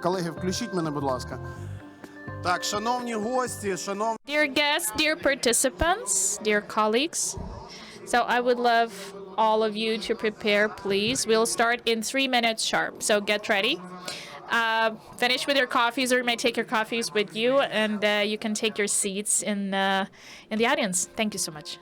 Колеги, включіть мене, будь ласка. Так, шановні гості, шановні... Dear guests, dear participants, dear colleagues, so I would love all of you to prepare, please. We'll start in 3 minutes sharp, so get ready. Finish with your coffees, or you may take your coffees with you, and you can take your seats in the audience. Thank you so much.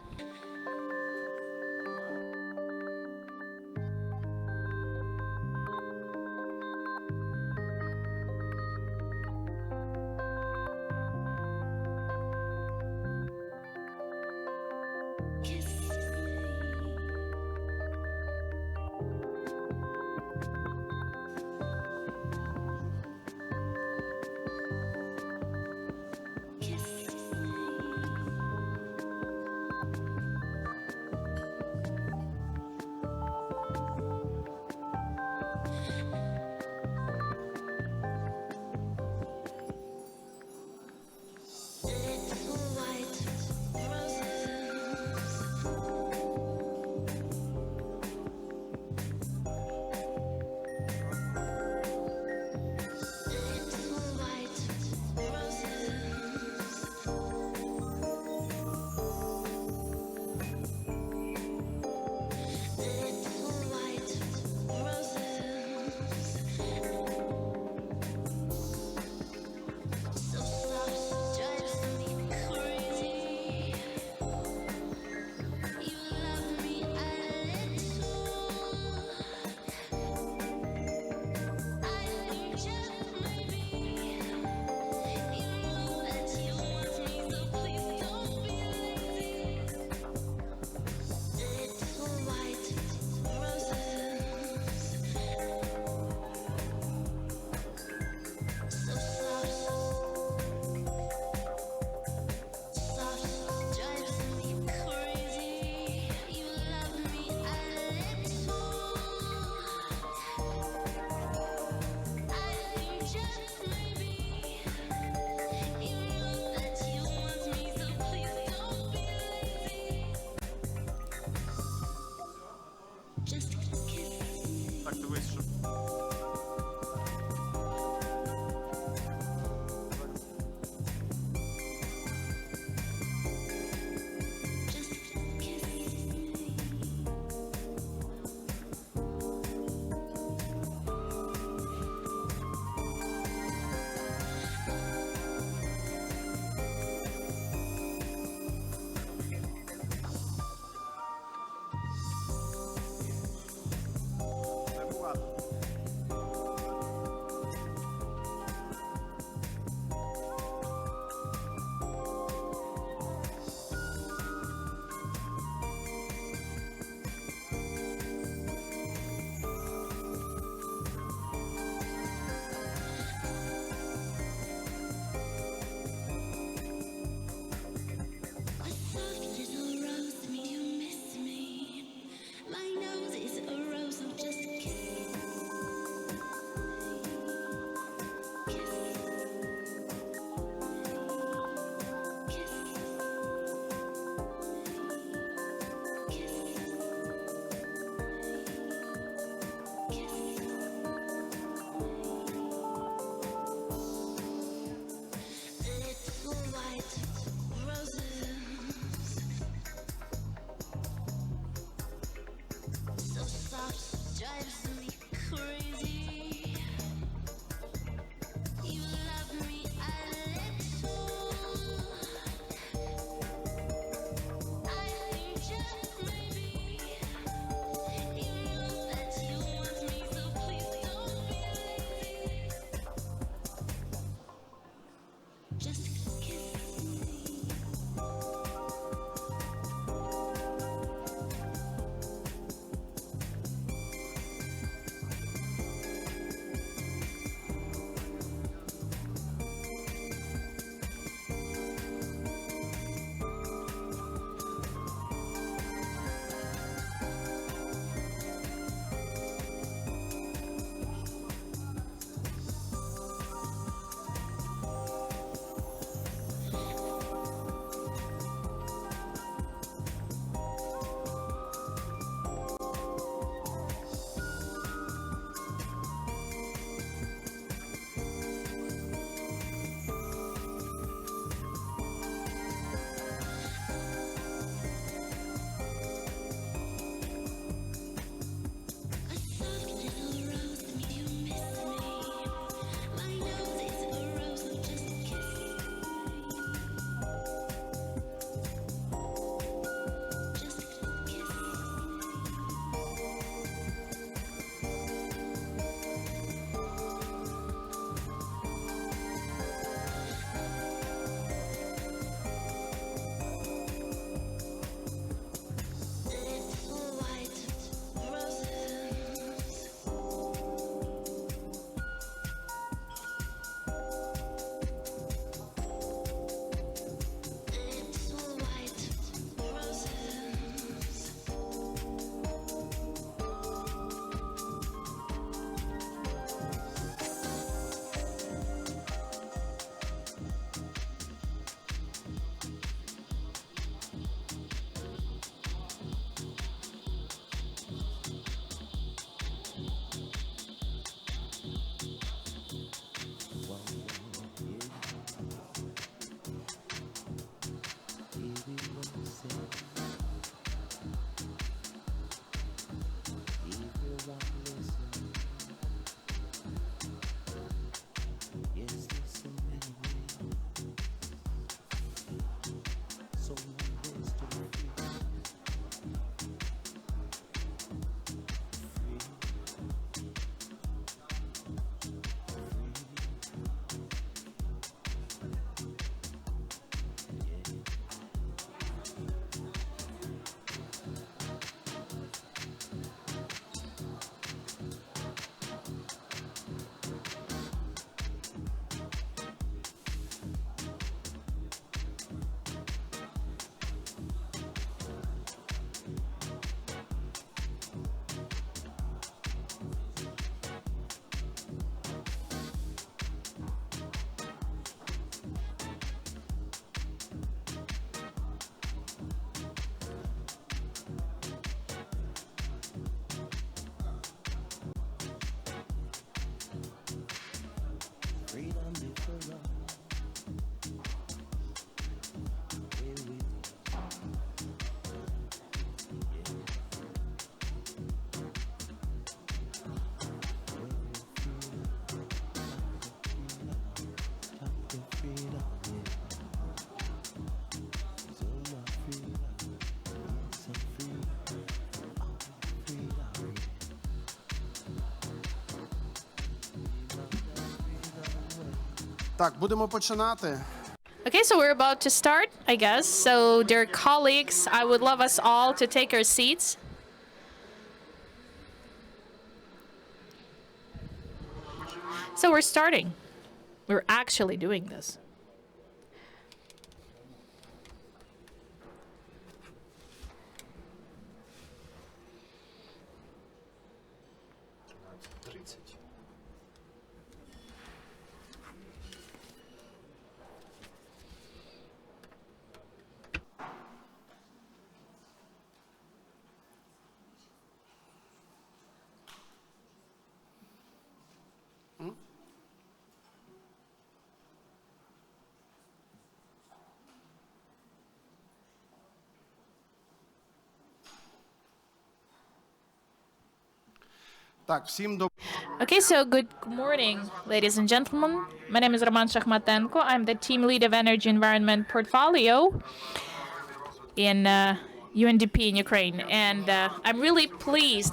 Так, дивись, що... Це багато. Так, будемо починати. Okay, so we're about to start, I guess. So, dear colleagues, I would love us all to take our seats. So, we're starting. We're actually doing this. Так, всім доброго. Okay, so good morning, ladies and gentlemen. My name is Roman Shakhmatenko. I'm the team lead of Energy Environment Portfolio in UNDP in Ukraine. And I'm really pleased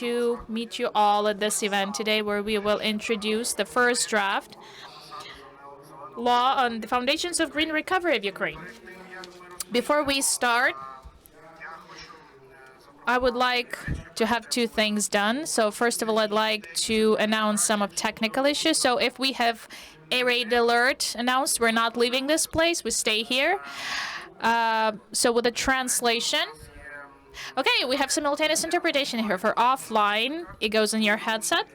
to meet you all at this event today where we will introduce the first draft law on the foundations of green recovery of Ukraine. Before we start, I would like to have two things done. So first of all, I'd like to announce some of technical issues. So if we have a raid alert announced, we're not leaving this place, we stay here. So with the translation, okay, we have simultaneous interpretation here. For offline, it goes in your headset.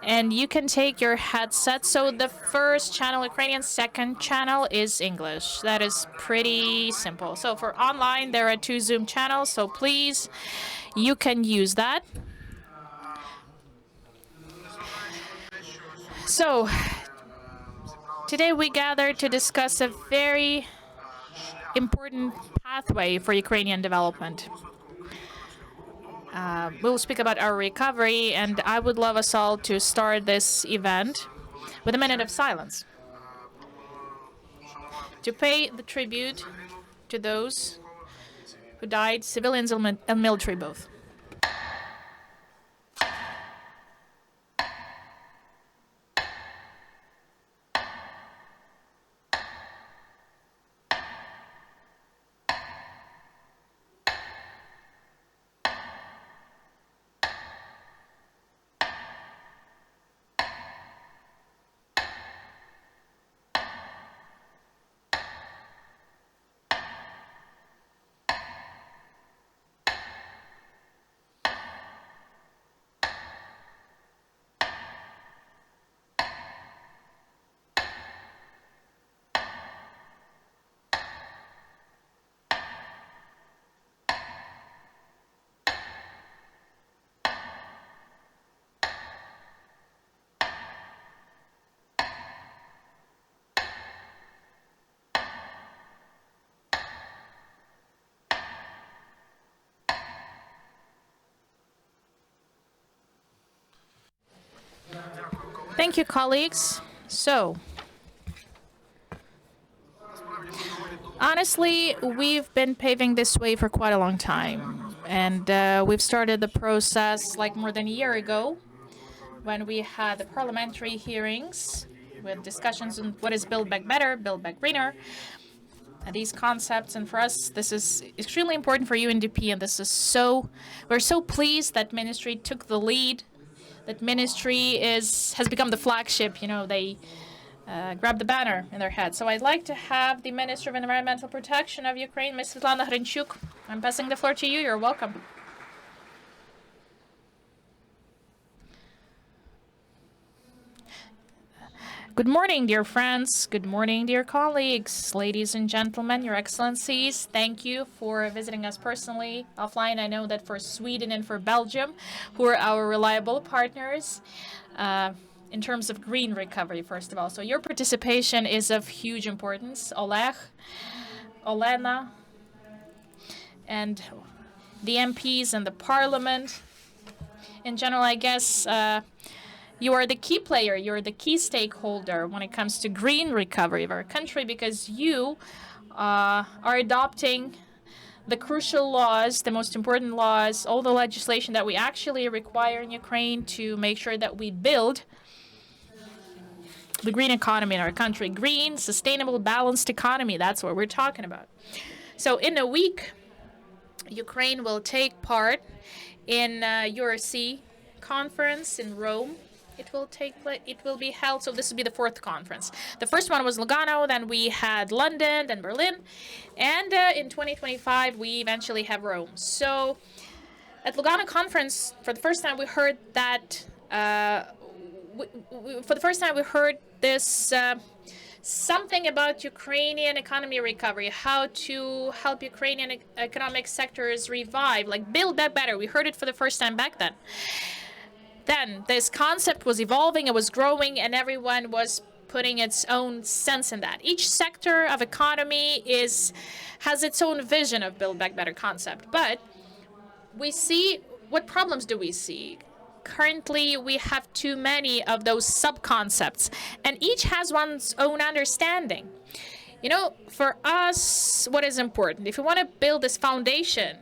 And you can take your headset. So the first channel Ukrainian, second channel is English. That is pretty simple. So for online, there are two Zoom channels. So please, you can use that. So today we gathered to discuss a very important pathway for Ukrainian development. We'll speak about our recovery, and I would love us all to start this event with a minute of silence to pay the tribute to those who died, civilians and military both. Thank you, colleagues. So, honestly, we've been paving this way for quite a long time. And we've started the process like more than a year ago when we had the parliamentary hearings with discussions on what is Build Back Better, Build Back Greener, and these concepts. And for us, this is extremely important for UNDP. And we're so pleased that ministry took the lead. That ministry has become the flagship. You know, they grab the banner in their head. So I'd like to have the Minister of Environmental Protection of Ukraine, Ms. Svetlana Hrinchuk. I'm passing the floor to you. You're welcome. Good morning, dear friends. Good morning, dear colleagues, ladies and gentlemen, your excellencies. Thank you for visiting us personally offline. I know that for Sweden and for Belgium, who are our reliable partners in terms of green recovery, first of all. So your participation is of huge importance. Oleg, Olena, and the MPs and the parliament. In general, I guess you are the key player, you're the key stakeholder when it comes to green recovery of our country, because you are adopting the crucial laws, the most important laws, all the legislation that we actually require in Ukraine to make sure that we build the green economy in our country. Green, sustainable, balanced economy. That's what we're talking about. So in a week, Ukraine will take part in URC conference in Rome. It will be held. So this will be the fourth conference. The first one was Lugano. Then we had London, then Berlin, and in 2025 we eventually have Rome. So at Lugano conference, for the first time we heard that. For the first time we heard this. Something about Ukrainian economy recovery, how to help Ukrainian economic sectors revive, like build back better. We heard it for the first time back then. Then this concept was evolving, it was growing, and everyone was putting its own sense in that. Each sector of economy has its own vision of build back better concept. But we see, what problems do we see? Currently, we have too many of those sub-concepts, and each has one's own understanding. You know, for us, what is important? If we want to build this foundation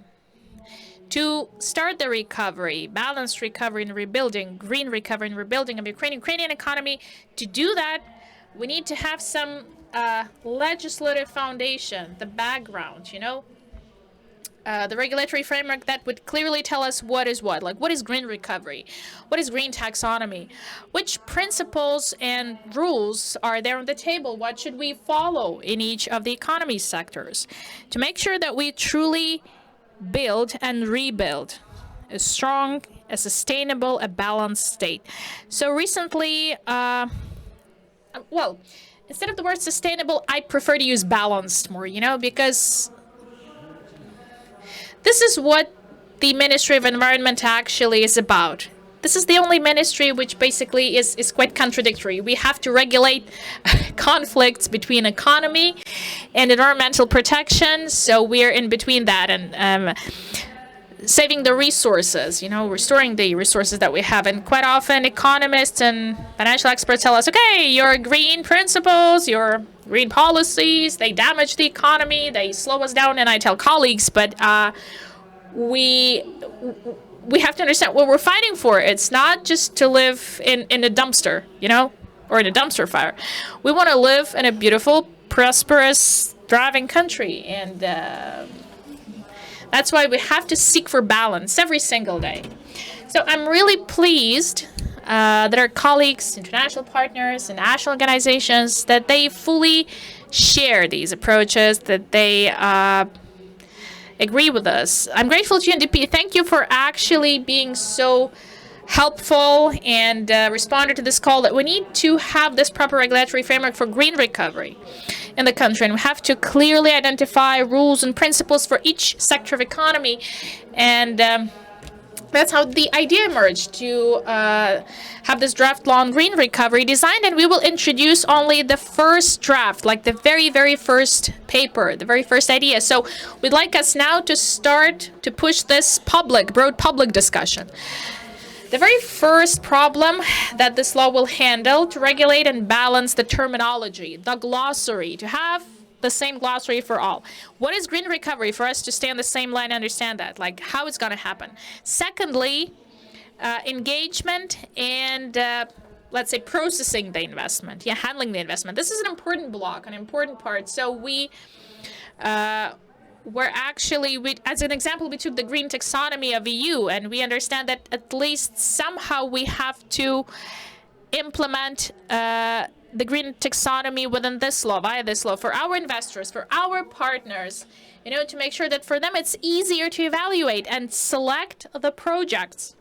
to start the recovery, balanced recovery and rebuilding, green recovery and rebuilding of Ukrainian economy, to do that, we need to have some legislative foundation, the background, you know, the regulatory framework that would clearly tell us what is what. Like, what is green recovery? What is green taxonomy? Which principles and rules are there on the table? What should we follow in each of the economy sectors to make sure that we truly build and rebuild a strong, a sustainable, a balanced state? So recently, well, instead of the word sustainable, I prefer to use balanced more, you know, because this is what the Ministry of Environment actually is about. This is the only ministry which basically is quite contradictory. We have to regulate conflicts between economy and environmental protection, so we're in between that and saving the resources, you know, restoring the resources that we have. And quite often economists and financial experts tell us, okay, your green principles, your green policies, they damage the economy, they slow us down. And I tell colleagues, but we have to understand what we're fighting for. It's not just to live in a dumpster, you know, or in a dumpster fire. We want to live in a beautiful, prosperous, thriving country. And that's why we have to seek for balance every single day. So I'm really pleased that our colleagues, international partners, and national organizations, that they fully share these approaches, that they agree with us. I'm grateful to UNDP. Thank you for actually being so helpful and responded to this call that we need to have this proper regulatory framework for green recovery in the country, and we have to clearly identify rules and principles for each sector of economy. And that's how the idea emerged to have this draft law on green recovery designed, and we will introduce only the first draft, like the very, very first paper, the very first idea. So we'd like us now to start to push this broad public discussion. The very first problem that this law will handle, to regulate and balance the terminology, the glossary, to have the same glossary for all. What is green recovery, for us to stay on the same line and understand that, like how it's going to happen. Secondly, engagement and let's say processing the investment, handling the investment. This is an important block, an important part. So we as an example, we took the green taxonomy of EU, and we understand that at least somehow we have to implement the green taxonomy within this law, via this law, for our investors, for our partners, you know, to make sure that for them it's easier to evaluate and select the projects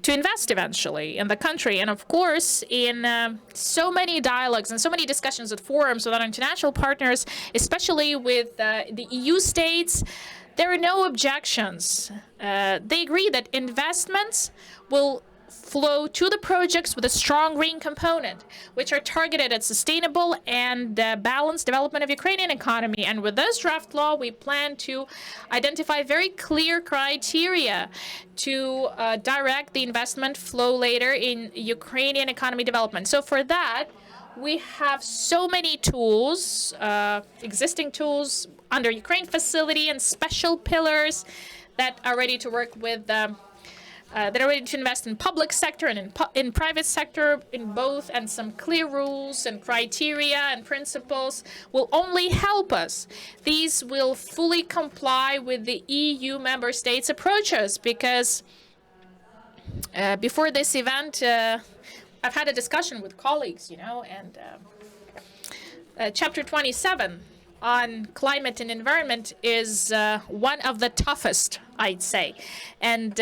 to invest eventually in the country. And of course, in so many dialogues and so many discussions at forums with our international partners, especially with the EU states, there are no objections. They agree that investments will flow to the projects with a strong green component, which are targeted at sustainable and balanced development of Ukrainian economy. And with this draft law, we plan to identify very clear criteria to direct the investment flow later in Ukrainian economy development. So for that, we have so many tools, existing tools under Ukraine facility and special pillars that are ready to work with that are ready to invest in public sector and in private sector, in both, and some clear rules and criteria and principles will only help us. These will fully comply with the EU member states' approaches, because before this event, I've had a discussion with colleagues, and Chapter 27 on climate and environment is one of the toughest, I'd say. And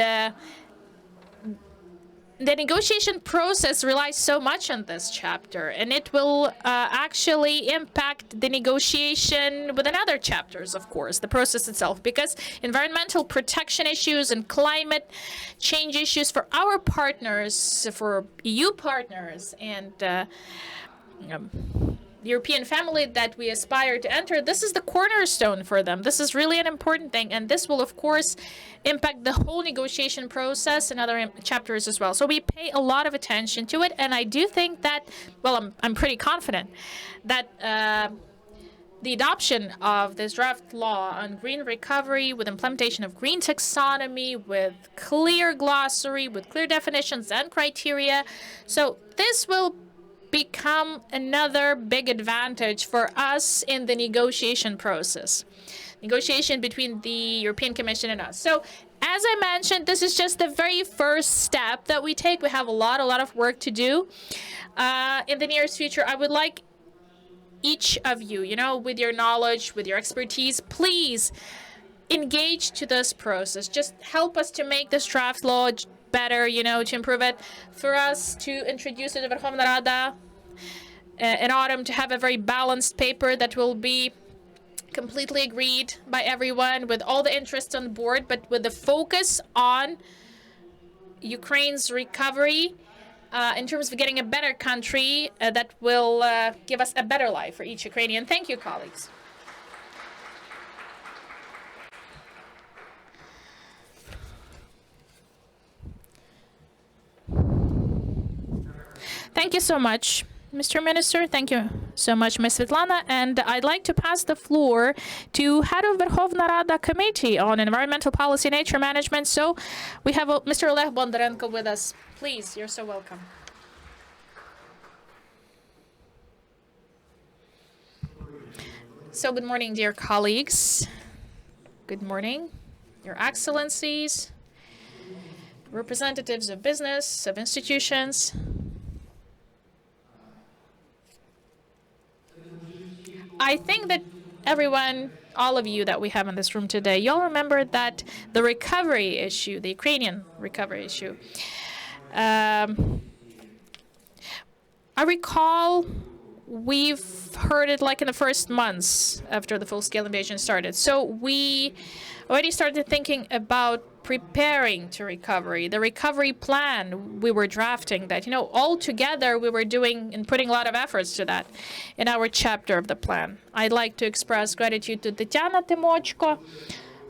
the negotiation process relies so much on this chapter, and it will actually impact the negotiation within other chapters, of course, the process itself, because environmental protection issues and climate change issues for our partners, for EU partners, and European family that we aspire to enter, this is the cornerstone for them. This is really an important thing, and this will, of course, impact the whole negotiation process and other chapters as well. So we pay a lot of attention to it, and I do think that, well, I'm pretty confident that the adoption of this draft law on green recovery with implementation of green taxonomy, with clear glossary, with clear definitions and criteria, so this will become another big advantage for us in the negotiation process, negotiation between the European Commission and us. So, as I mentioned, this is just the very first step that we take. We have a lot of work to do. In the nearest future, I would like each of you, with your knowledge, with your expertise, please engage to this process. Just help us to make this draft law better, to improve it, for us to introduce it to Verkhovna Rada in autumn, to have a very balanced paper that will be completely agreed by everyone, with all the interests on board, but with the focus on Ukraine's recovery in terms of getting a better country that will give us a better life for each Ukrainian. Thank you, colleagues. Thank you so much, Mr. Minister. Thank you so much, Ms. Svetlana. And I'd like to pass the floor to Head of Verkhovna Rada Committee on Environmental Policy and Nature Management. So we have Mr. Oleg Bondarenko with us. Please, you're so welcome. So good morning, dear colleagues. Good morning, Your Excellencies, representatives of business, of institutions. I think that everyone, all of you that we have in this room today, you all remember that the recovery issue, the Ukrainian recovery issue, I recall we've heard it like in the first months after the full-scale invasion started. So we already started thinking about preparing to recovery, the recovery plan we were drafting, that, all together we were doing and putting a lot of efforts to that in our chapter of the plan. I'd like to express gratitude to Tatiana Timochko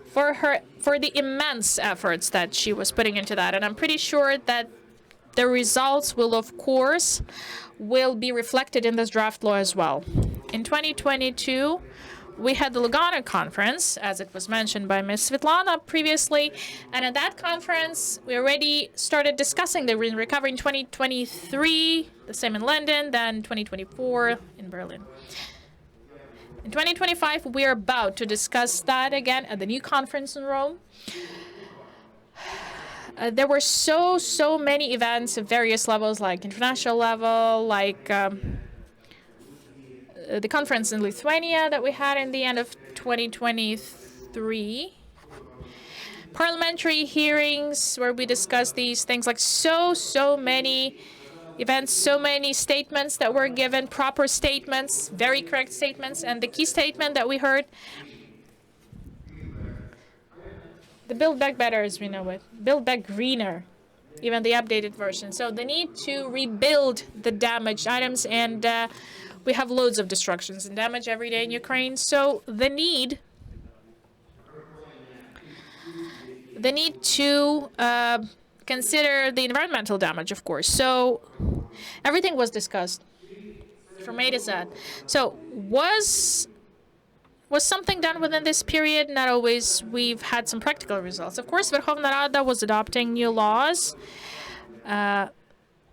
for the immense efforts that she was putting into that. And I'm pretty sure that the results will, of course, be reflected in this draft law as well. In 2022, we had the Lugano conference, as it was mentioned by Ms. Svetlana previously, and at that conference, we already started discussing the recovery in 2023, the same in London, then 2024 in Berlin. In 2025, we are about to discuss that again at the new conference in Rome. There were so many events at various levels, like international level, like the conference in Lithuania that we had in the end of 2023. Parliamentary hearings where we discussed these things, like so many events, so many statements that were given, proper statements, very correct statements. And the key statement that we heard, the Build Back Better as we know it, Build Back Greener, even the updated version. So the need to rebuild the damaged items, and we have loads of destructions and damage every day in Ukraine. So the need to consider the environmental damage, of course. So everything was discussed from A to Z. So was was something done within this period? Not always. We've had some practical results. Of course, Verkhovna Rada was adopting new laws,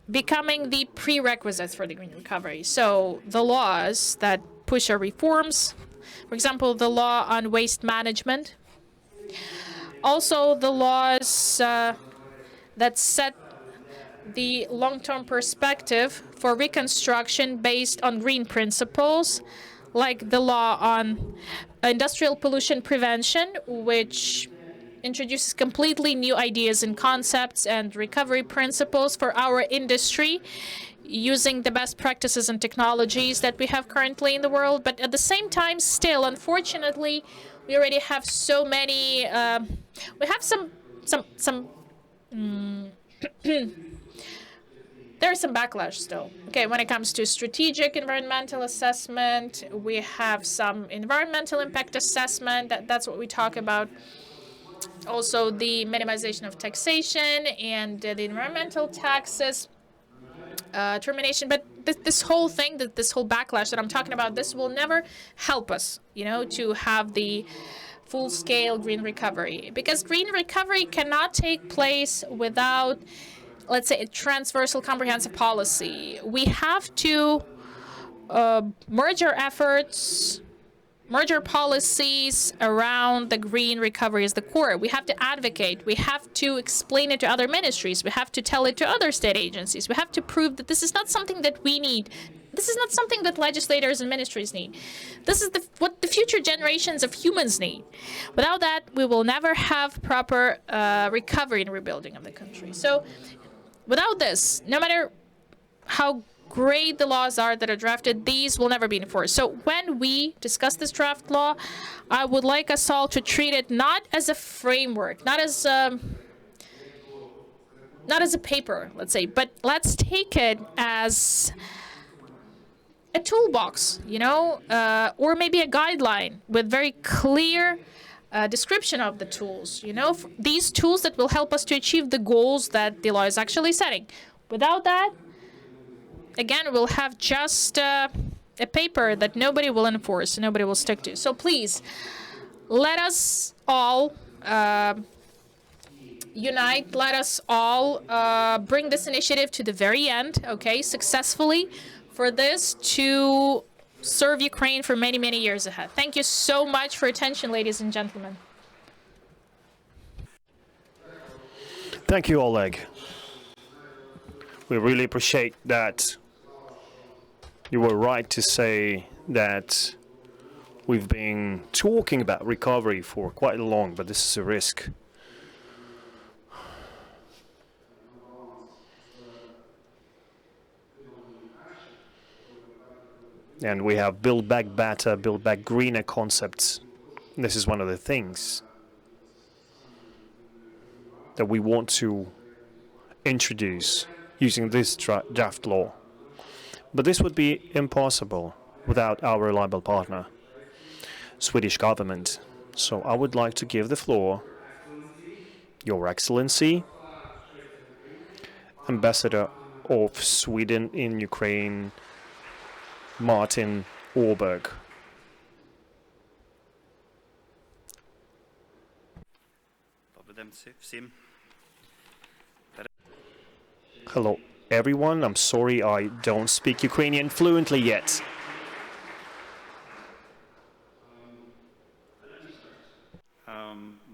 becoming the prerequisites for the green recovery. So the laws that push our reforms, for example, the law on waste management, also the laws that set the long-term perspective for reconstruction based on green principles, like the law on industrial pollution prevention, which introduces completely new ideas and concepts and recovery principles for our industry using the best practices and technologies that we have currently in the world. But at the same time, still, unfortunately, we already have so many, we have some there's some backlash still. Okay, when it comes to strategic environmental assessment, we have some environmental impact assessment. That's what we talk about. Also, the minimization of taxation and the environmental taxes termination. But this whole thing, this whole backlash that I'm talking about, this will never help us, to have the full-scale green recovery, because green recovery cannot take place without, let's say, a transversal comprehensive policy. We have to merge our efforts, merge our policies around the green recovery as the core. We have to advocate. We have to explain it to other ministries. We have to tell it to other state agencies. We have to prove that this is not something that we need. This is not something that legislators and ministries need. This is what the future generations of humans need. Without that, we will never have proper recovery and rebuilding of the country. So without this, no matter how great the laws are that are drafted, these will never be enforced. So when we discuss this draft law, I would like us all to treat it not as a framework, not as a paper, let's say, but let's take it as a toolbox, or maybe a guideline with very clear description of the tools, these tools that will help us to achieve the goals that the law is actually setting. Without that, again, we'll have just a paper that nobody will enforce, nobody will stick to. So please, let us all unite. Let us all bring this initiative to the very end, okay, successfully, for this to serve Ukraine for many, many years ahead. Thank you so much for your attention, ladies and gentlemen. Thank you, Oleg. We really appreciate that. You were right to say that we've been talking about recovery for quite long, but this is a risk. And we have build back better, build back greener concepts. This is one of the things that we want to introduce using this draft law. But this would be impossible without our reliable partner, Swedish government. So I would like to give the floor, Your Excellency, Ambassador of Sweden in Ukraine, Martin Åberg. Hello, everyone. I'm sorry I don't speak Ukrainian fluently yet.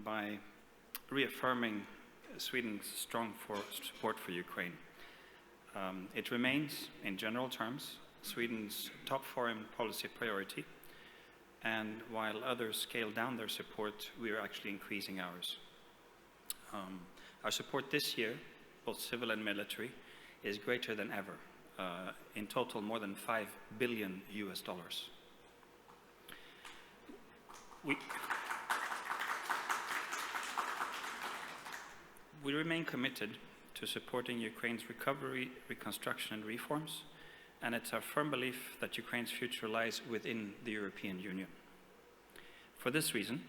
By reaffirming Sweden's strong support for Ukraine. It remains, in general terms, Sweden's top foreign policy priority, and while others scale down their support, we are actually increasing ours. Our support this year, both civil and military, is greater than ever. In total, more than $5 billion. We remain committed to supporting Ukraine's recovery, reconstruction, and reforms, and it's our firm belief that Ukraine's future lies within the European Union. For this reason,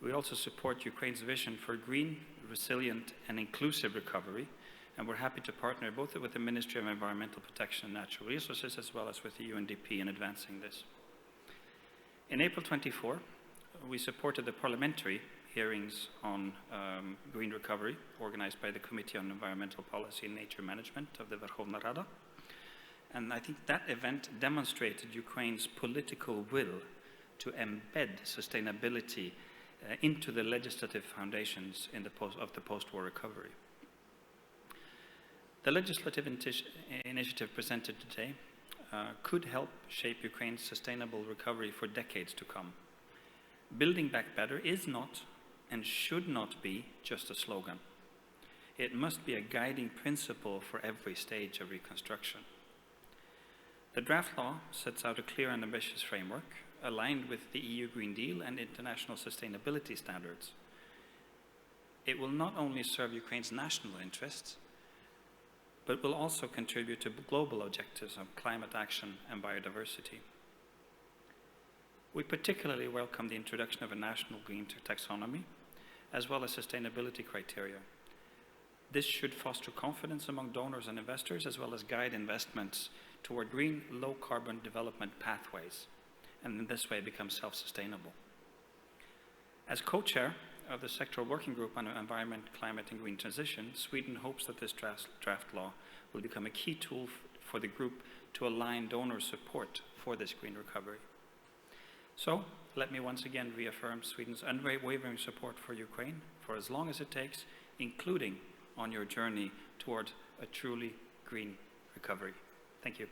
we also support Ukraine's vision for green, resilient, and inclusive recovery, and we're happy to partner both with the Ministry of Environmental Protection and Natural Resources as well as with the UNDP in advancing this. In April 24, we supported the parliamentary hearings on green recovery organized by the Committee on Environmental Policy and Nature Management of the Verkhovna Rada. And I think that event demonstrated Ukraine's political will to embed sustainability into the legislative foundations of the post-war recovery. The legislative initiative presented today could help shape Ukraine's sustainable recovery for decades to come. Building back better is not and should not be just a slogan. It must be a guiding principle for every stage of reconstruction. The draft law sets out a clear and ambitious framework aligned with the EU Green Deal and international sustainability standards. It will not only serve Ukraine's national interests, but will also contribute to global objectives of climate action and biodiversity. We particularly welcome the introduction of a national green taxonomy, as well as sustainability criteria. This should foster confidence among donors and investors, as well as guide investments toward green, low-carbon development pathways, and in this way become self-sustainable. As co-chair of the sectoral working group on environment, climate, and green transition, Sweden hopes that this draft law will become a key tool for the group to align donor support for this green recovery. So, let me once again reaffirm Sweden's unwavering support for Ukraine for as long as it takes, including on your journey toward a truly green recovery. Thank you.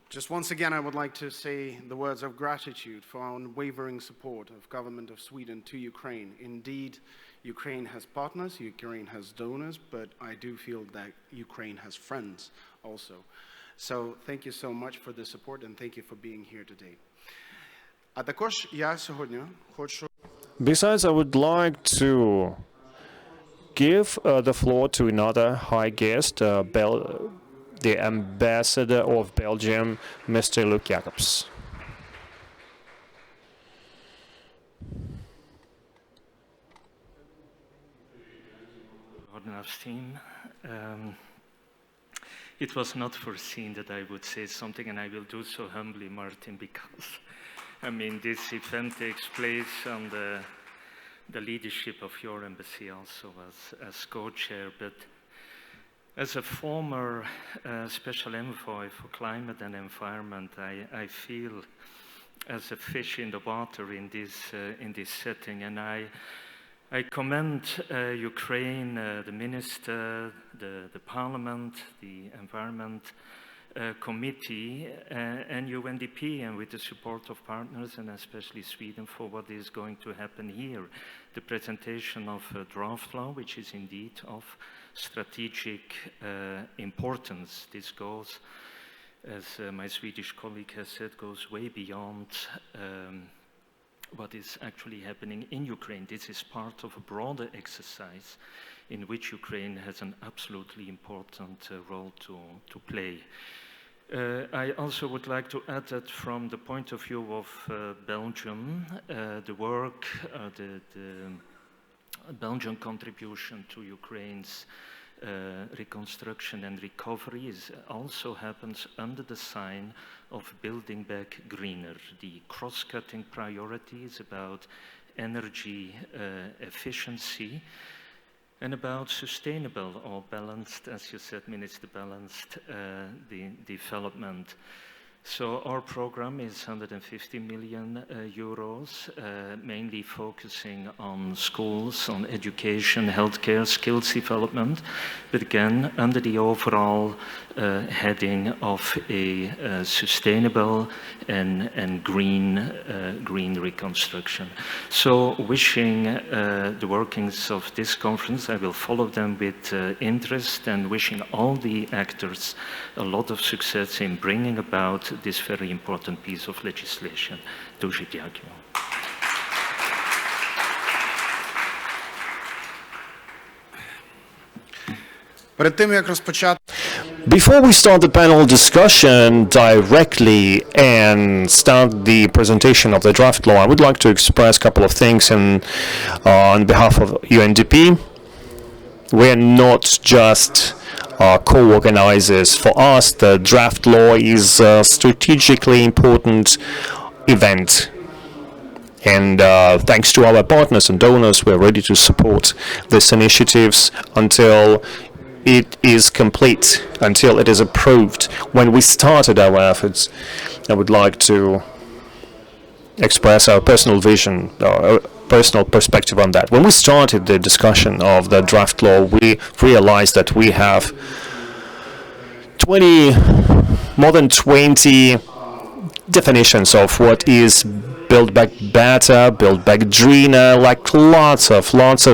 Just once again, I would like to say the words of gratitude for our unwavering support of government of Sweden to Ukraine. Indeed, Ukraine has partners, Ukraine has donors, but I do feel that Ukraine has friends also. So thank you so much for the support and thank you for being here today. А також я сьогодні хочу Besides, I would like to give the floor to another high guest, the ambassador of Belgium, Mr. Luc Jacobs. It was not foreseen that I would say something, and I will do so humbly, Martin, because I mean, this event takes place under the leadership of your embassy also as co-chair, but as a former special envoy for climate and environment, I feel as a fish in the water in this setting, and I commend Ukraine, the minister, the parliament, the environment committee, and UNDP, and with the support of partners, and especially Sweden, for what is going to happen here. The presentation of a draft law, which is indeed of strategic importance. This goes, as my Swedish colleague has said, goes way beyond what is actually happening in Ukraine. This is part of a broader exercise in which Ukraine has an absolutely important role to play. I also would like to add that from the point of view of Belgium, the work, the Belgian contribution to Ukraine's reconstruction and recovery also happens under the sign of building back greener. The cross-cutting priority is about energy efficiency and about sustainable or balanced, as you said, Minister, balanced the development. So our program is 150 million euros, mainly focusing on schools, on education, healthcare, skills development, but again, under the overall heading of a sustainable and green reconstruction. So wishing the workings of this conference, I will follow them with interest, and wishing all the actors a lot of success in bringing about this very important piece of legislation. Дуже дякую. Перед тим як розпочати Before we start the panel discussion directly and start the presentation of the draft law, I would like to express a couple of things on behalf of UNDP. We're not just co-organizers. For us, the draft law is a strategically important event. And thanks to our partners and donors, we're ready to support these initiatives until it is complete, until it is approved. When we started our efforts, I would like to express our personal vision, our personal perspective on that. When we started the discussion of the draft law, we realized that we have more than 20 definitions of what is Build Back Better, Build Back greener, like lots of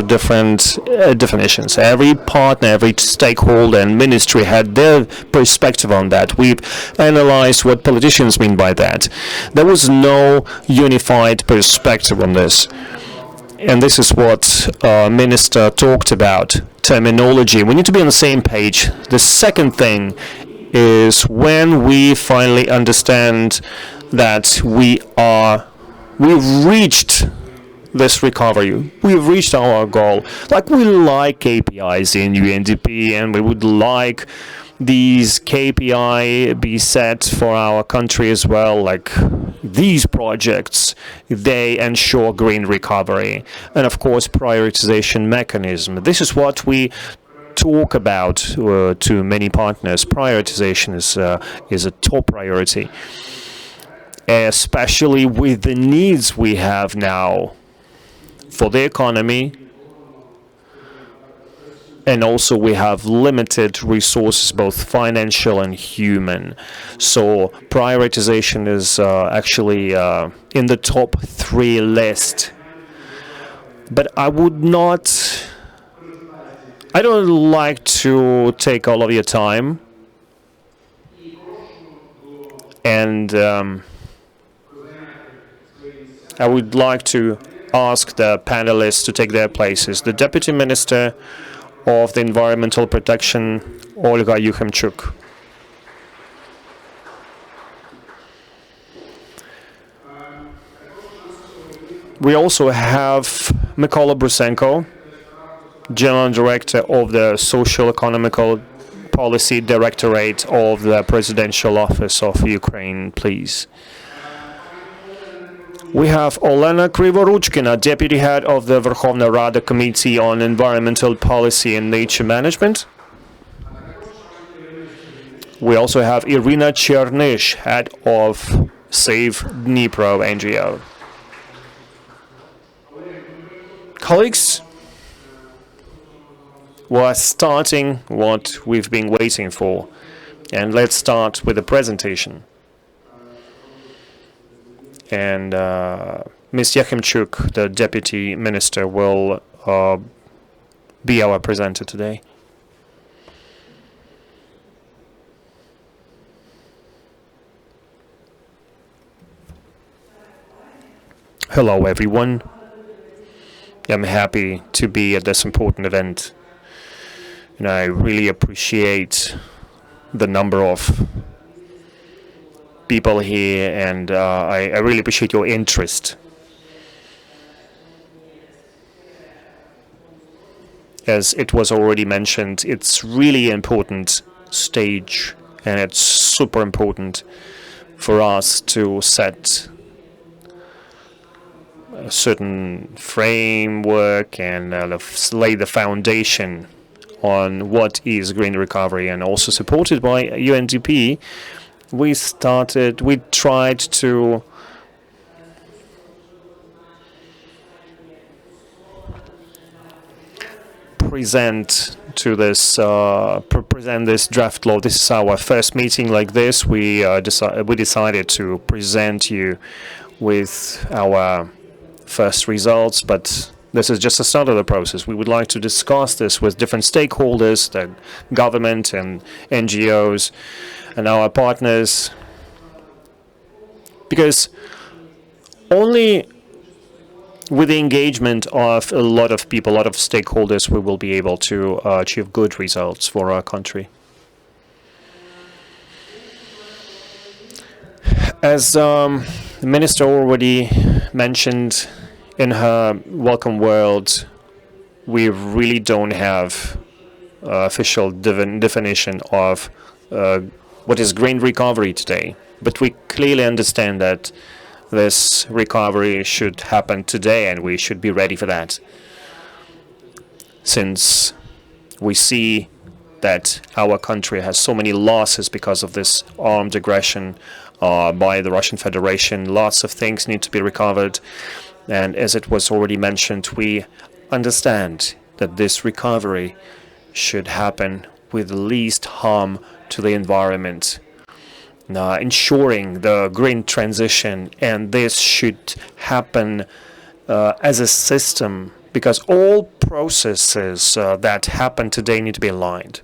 different definitions. Every partner, every stakeholder and ministry had their perspective on that. We've analyzed what politicians mean by that. There was no unified perspective on this. And this is what Minister talked about, terminology. We need to be on the same page. The second thing is when we finally understand that we've reached this recovery. We've reached our goal. Like, we like KPIs in UNDP, and we would like these KPI be set for our country as well. Like, these projects, they ensure green recovery. And of course, prioritization mechanism. This is what we talk about to many partners. Prioritization is a top priority, especially with the needs we have now for the economy, and also we have limited resources, both financial and human. So prioritization is actually in the top 3 list. But I don't like to take all of your time, and I would like to ask the panelists to take their places. The Deputy Minister of the Environmental Protection, Olga Yukhimchuk. We also have Mykola Brusenko, General Director of the Social Economical Policy Directorate of the Presidential Office of Ukraine, please. We have Olena Krivoruchkina, Deputy Head of the Verkhovna Rada Committee on Environmental Policy and Nature Management. We also have Irina Chernysh, Head of Save Dnipro NGO. Colleagues, we're starting what we've been waiting for, and let's start with the presentation. And Ms. Yukhimchuk, the Deputy Minister, will be our presenter today. Hello, everyone. I'm happy to be at this important event, and I really appreciate the number of people here, and I really appreciate your interest. As it was already mentioned, it's really important stage, and it's super important for us to set a certain framework and lay the foundation on what is green recovery. And also supported by UNDP, we tried to present this draft law. This is our first meeting like this. We decided to present you with our first results, but this is just the start of the process. We would like to discuss this with different stakeholders, the government and NGOs, and our partners, because only with the engagement of a lot of people, a lot of stakeholders, we will be able to achieve good results for our country. As the Minister already mentioned in her welcome words, we really don't have official definition of what is green recovery today. But we clearly understand that this recovery should happen today, and we should be ready for that. Since we see that our country has so many losses because of this armed aggression by the Russian Federation, lots of things need to be recovered. And as it was already mentioned, we understand that this recovery should happen with the least harm to the environment, ensuring the green transition. And this should happen as a system, because all processes that happen today need to be aligned.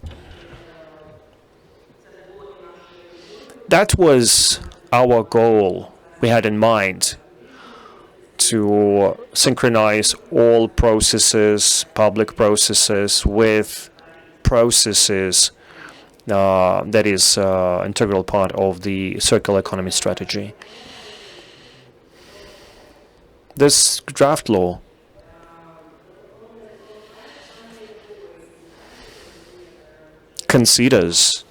That was our goal we had in mind, to synchronize all processes, public processes, with processes that is integral part of the circular economy strategy. This draft law considers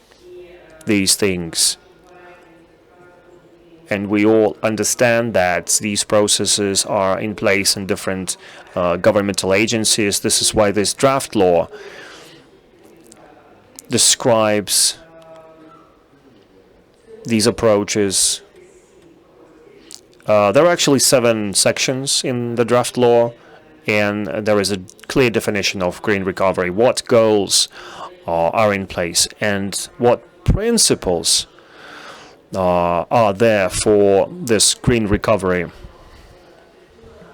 these things, and we all understand that these processes are in place in different governmental agencies. This is why this draft law describes these approaches. There are actually 7 sections in the draft law, and there is a clear definition of green recovery, what goals are in place, and what principles are there for this green recovery.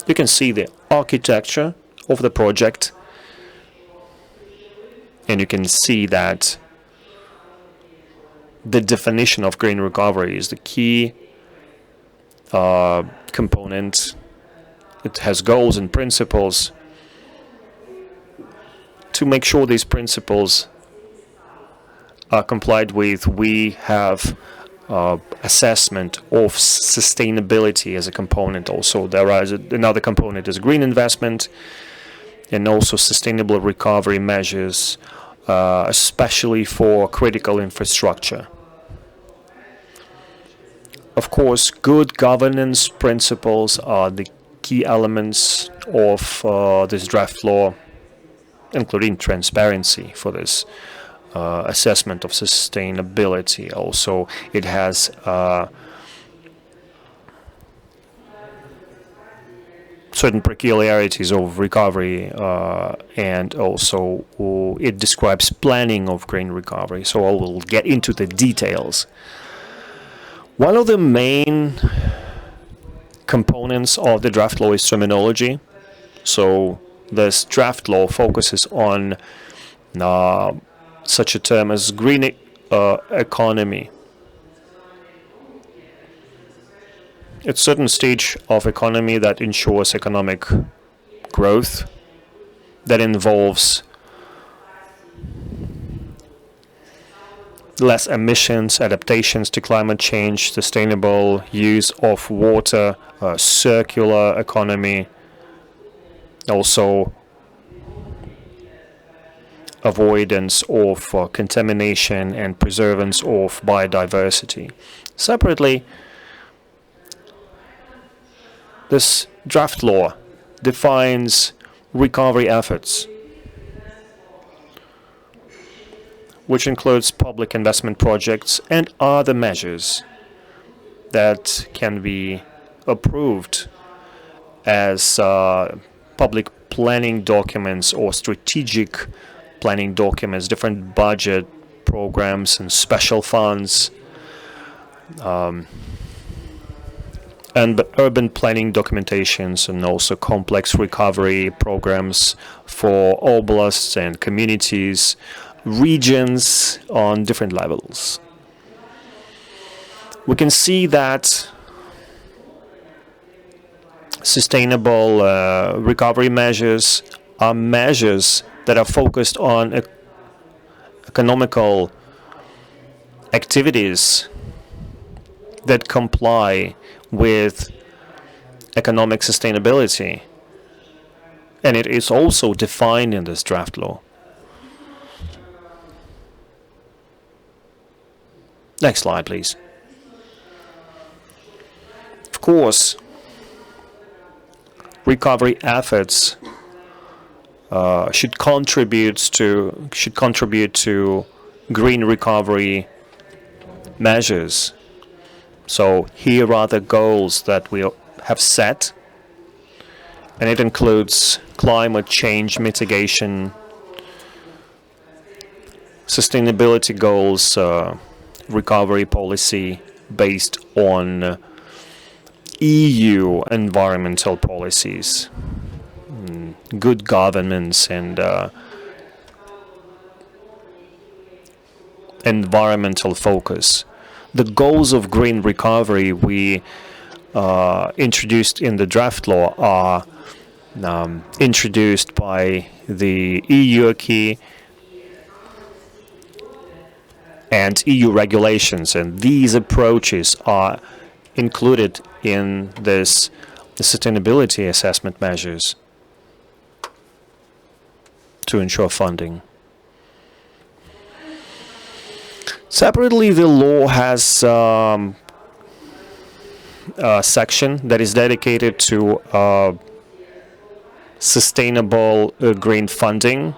You can see the architecture of the project, and you can see that the definition of green recovery is the key component. It has goals and principles. To make sure these principles are complied with, we have assessment of sustainability as a component. Also, there is another component is green investment, and also sustainable recovery measures, especially for critical infrastructure. Of course, good governance principles are the key elements of this draft law, including transparency for this assessment of sustainability. Also, it has certain peculiarities of recovery, and also it describes planning of green recovery. So I will get into the details. One of the main components of the draft law is terminology. So this draft law focuses on such a term as green economy. It's a certain stage of economy that ensures economic growth, that involves less emissions, adaptations to climate change, sustainable use of water, circular economy, also avoidance of contamination and preservance of biodiversity. Separately, this draft law defines recovery efforts, which includes public investment projects and other measures that can be approved as public planning documents or strategic planning documents, different budget programs and special funds, and urban planning documentations, and also complex recovery programs for oblasts and communities, regions on different levels. We can see that sustainable recovery measures are measures that are focused on economical activities that comply with economic sustainability, and it is also defined in this draft law. Next slide, please. Of course, recovery efforts should contribute to green recovery measures. So here are the goals that we have set, and it includes climate change mitigation, sustainability goals, recovery policy based on EU environmental policies, good governance, and environmental focus. The goals of green recovery we introduced in the draft law are introduced by the EU acquis and EU regulations, and these approaches are included in this sustainability assessment measures to ensure funding. Separately, the law has a section that is dedicated to sustainable green funding.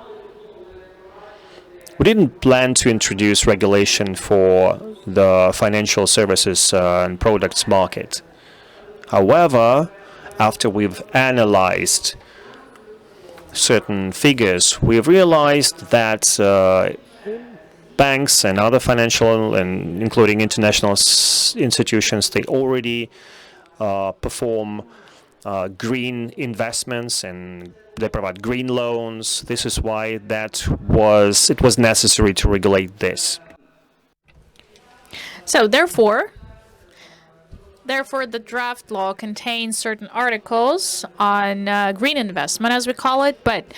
We didn't plan to introduce regulation for the financial services and products market. However, after we've analyzed certain figures, we've realized that banks and other financial and including international institutions, they already perform green investments and they provide green loans. This is why it was necessary to regulate this. So therefore, the draft law contains certain articles on green investment, as we call it. But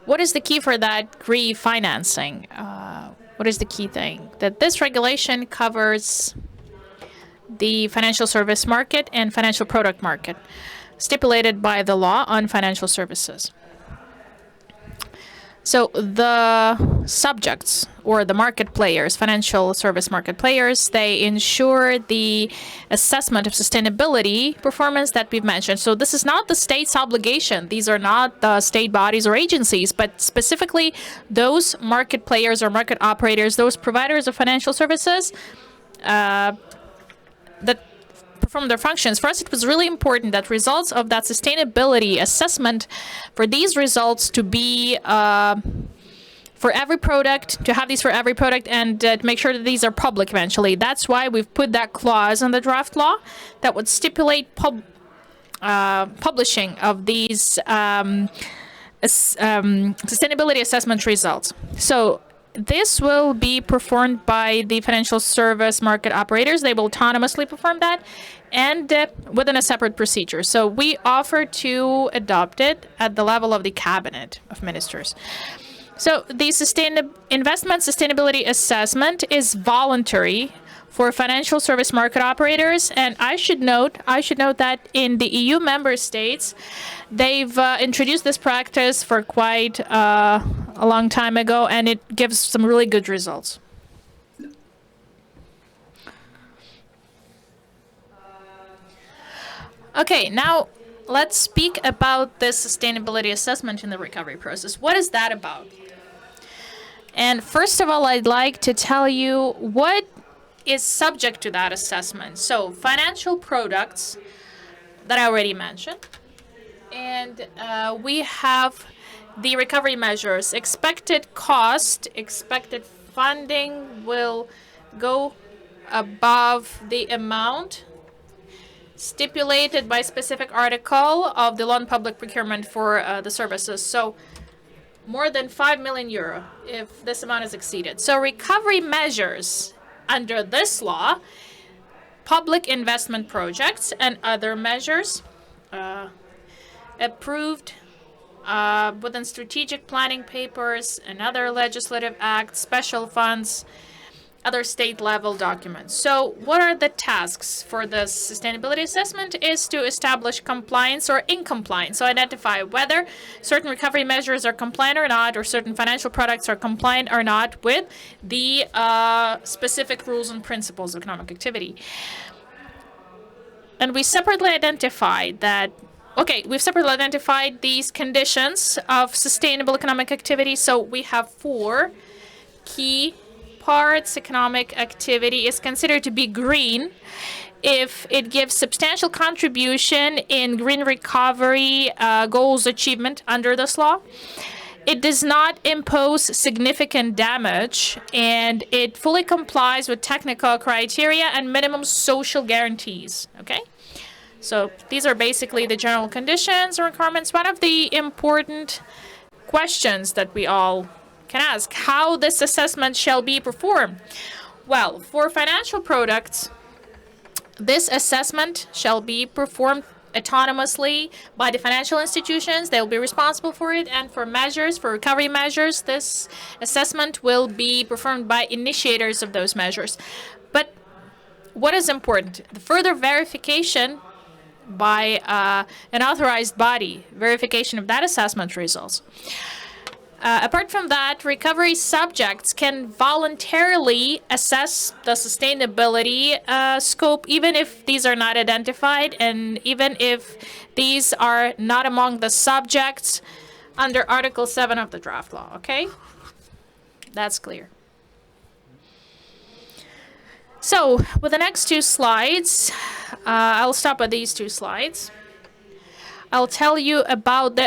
what is the key for that green financing? What is the key thing? That this regulation covers the financial service market and financial product market, stipulated by the law on financial services. So the subjects or the market players, financial service market players, they ensure the assessment of sustainability performance that we've mentioned. So this is not the state's obligation. These are not the state bodies or agencies, but specifically those market players or market operators, those providers of financial services that perform their functions. For us, it was really important that results of that sustainability assessment, for these results to be for every product, to have these for every product, and to make sure that these are public eventually. That's why we've put that clause in the draft law that would stipulate publishing of these sustainability assessment results. So this will be performed by the financial service market operators. They will autonomously perform that and within a separate procedure. So we offer to adopt it at the level of the Cabinet of Ministers. So the investment sustainability assessment is voluntary for financial service market operators, and I should note that in the EU member states, they've introduced this practice for quite a long time ago, and it gives some really good results. Okay, now let's speak about this sustainability assessment in the recovery process. What is that about? And first of all, I'd like to tell you what is subject to that assessment. So financial products that I already mentioned. And we have the recovery measures. Expected cost, expected funding will go above the amount stipulated by specific article of the law on public procurement for the services. So more than 5 million euro if this amount is exceeded. So recovery measures under this law, public investment projects and other measures approved within strategic planning papers and other legislative acts, special funds, other state level documents. So what are the tasks for the sustainability assessment is to establish compliance or incompliance. So identify whether certain recovery measures are compliant or not, or certain financial products are compliant or not with the specific rules and principles of economic activity. And we separately identified that, okay, we've separately identified these conditions of sustainable economic activity. So we have 4 key parts. Economic activity is considered to be green if it gives substantial contribution in green recovery goals achievement under this law. It does not impose significant damage, and it fully complies with technical criteria and minimum social guarantees. Okay? So these are basically the general conditions or requirements. One of the important questions that we all can ask, how this assessment shall be performed. Well, for financial products, this assessment shall be performed autonomously by the financial institutions. They will be responsible for it. And for measures, for recovery measures, this assessment will be performed by initiators of those measures. But what is important? The further verification by an authorized body, verification of that assessment results. Apart from that, recovery subjects can voluntarily assess the sustainability scope, even if these are not identified and even if these are not among the subjects under Article 7 of the draft law, okay? That's clear. So, with the next 2 slides, I'll stop at these 2 slides. I'll tell you about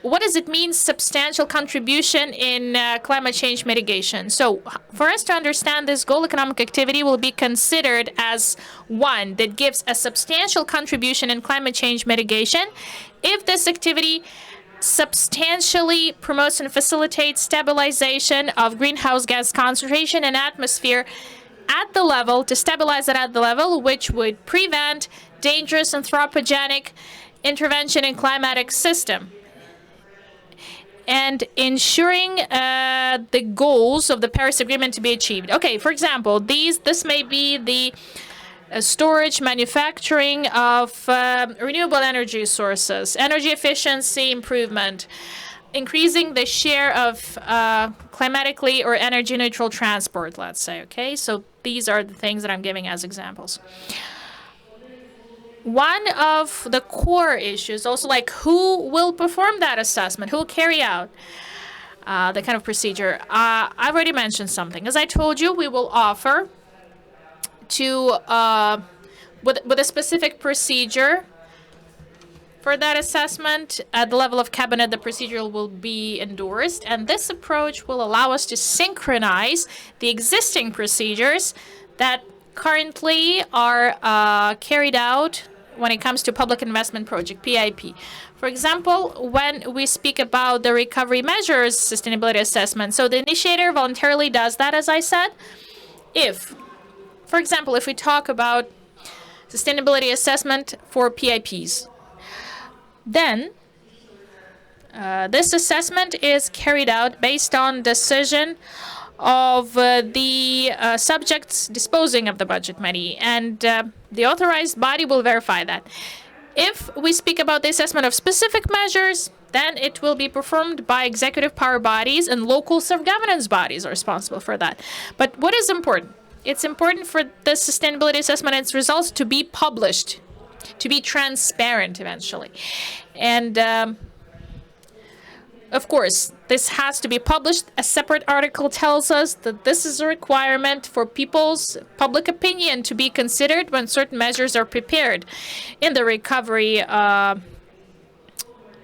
what does it mean substantial contribution in climate change mitigation. So for us to understand this goal, economic activity will be considered as one that gives a substantial contribution in climate change mitigation if this activity substantially promotes and facilitates stabilization of greenhouse gas concentration in atmosphere at the level, to stabilize it at the level which would prevent dangerous anthropogenic intervention in climatic system, and ensuring the goals of the Paris Agreement to be achieved. Okay, for example, this may be the storage, manufacturing of renewable energy sources, energy efficiency improvement, increasing the share of climatically or energy neutral transport, let's say, okay? So these are the things that I'm giving as examples. One of the core issues, also like who will perform that assessment, who will carry out the kind of procedure. I've already mentioned something. As I told you, we will offer to, with a specific procedure for that assessment. At the level of cabinet, the procedure will be endorsed, and this approach will allow us to synchronize the existing procedures that currently are carried out when it comes to public investment project, PIP. For example, when we speak about the recovery measures sustainability assessment, so the initiator voluntarily does that, as I said. If, for example, if we talk about sustainability assessment for PIPs, then this assessment is carried out based on decision of the subjects disposing of the budget money, and the authorized body will verify that. If we speak about the assessment of specific measures, then it will be performed by executive power bodies, and local self-governance bodies are responsible for that. But what is important? It's important for the sustainability assessment and its results to be published, to be transparent eventually. And of course, this has to be published. A separate article tells us that this is a requirement for people's public opinion to be considered when certain measures are prepared in the recovery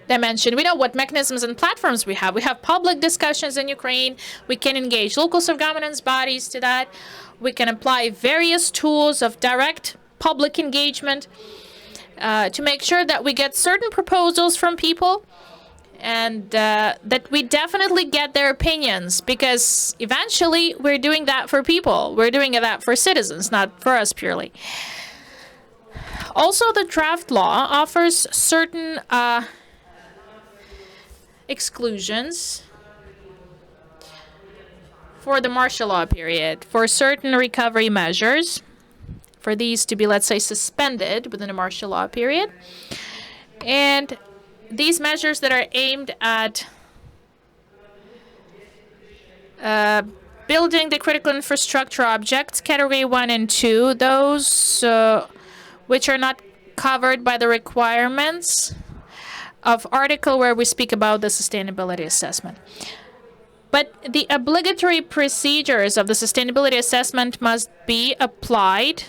dimension. We know what mechanisms and platforms we have. We have public discussions in Ukraine. We can engage local self-governance bodies to that. We can apply various tools of direct public engagement to make sure that we get certain proposals from people, and that we definitely get their opinions, because eventually we're doing that for people. We're doing that for citizens, not for us purely. Also, the draft law offers certain exclusions for the martial law period, for certain recovery measures, for these to be, let's say, suspended within the martial law period. And these measures that are aimed at building the critical infrastructure objects, category 1 and 2, those which are not covered by the requirements of article where we speak about the sustainability assessment. But the obligatory procedures of the sustainability assessment must be applied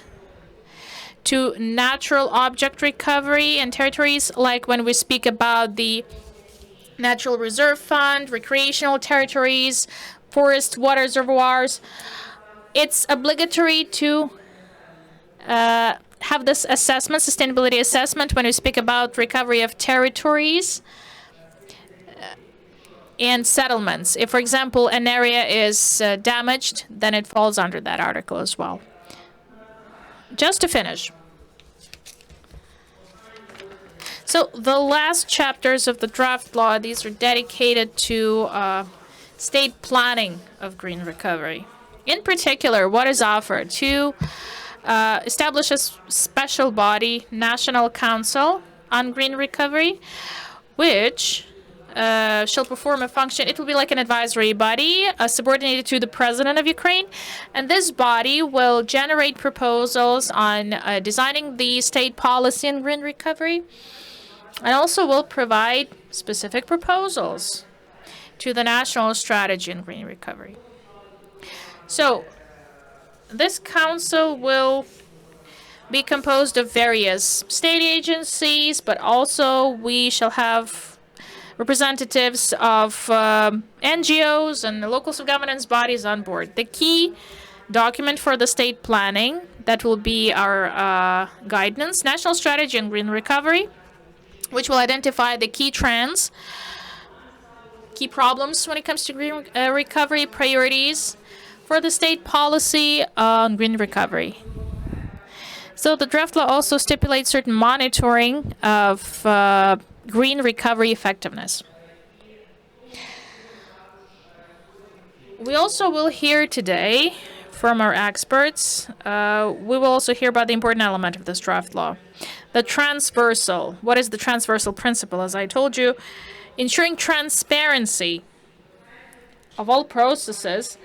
to natural object recovery in territories, like when we speak about the Natural Reserve Fund, recreational territories, forest water reservoirs. It's obligatory to have this assessment, sustainability assessment, when we speak about recovery of territories and settlements. If, for example, an area is damaged, then it falls under that article as well. Just to finish. So the last chapters of the draft law, these are dedicated to state planning of green recovery. In particular, what is offered to establish a special body, National Council on Green Recovery, which shall perform a function. It will be like an advisory body subordinated to the President of Ukraine. And this body will generate proposals on designing the state policy in green recovery, and also will provide specific proposals to the national strategy in green recovery. So this council will be composed of various state agencies, but also we shall have representatives of NGOs and the local governance bodies on board. The key document for the state planning, that will be our guidance, National Strategy on Green Recovery, which will identify the key trends, key problems when it comes to green recovery, priorities for the state policy on green recovery. So the draft law also stipulates certain monitoring of green recovery effectiveness. We also will hear today from our experts, we will also hear about the important element of this draft law. The transversal. What is the transversal principle? As I told you, ensuring transparency of all processes.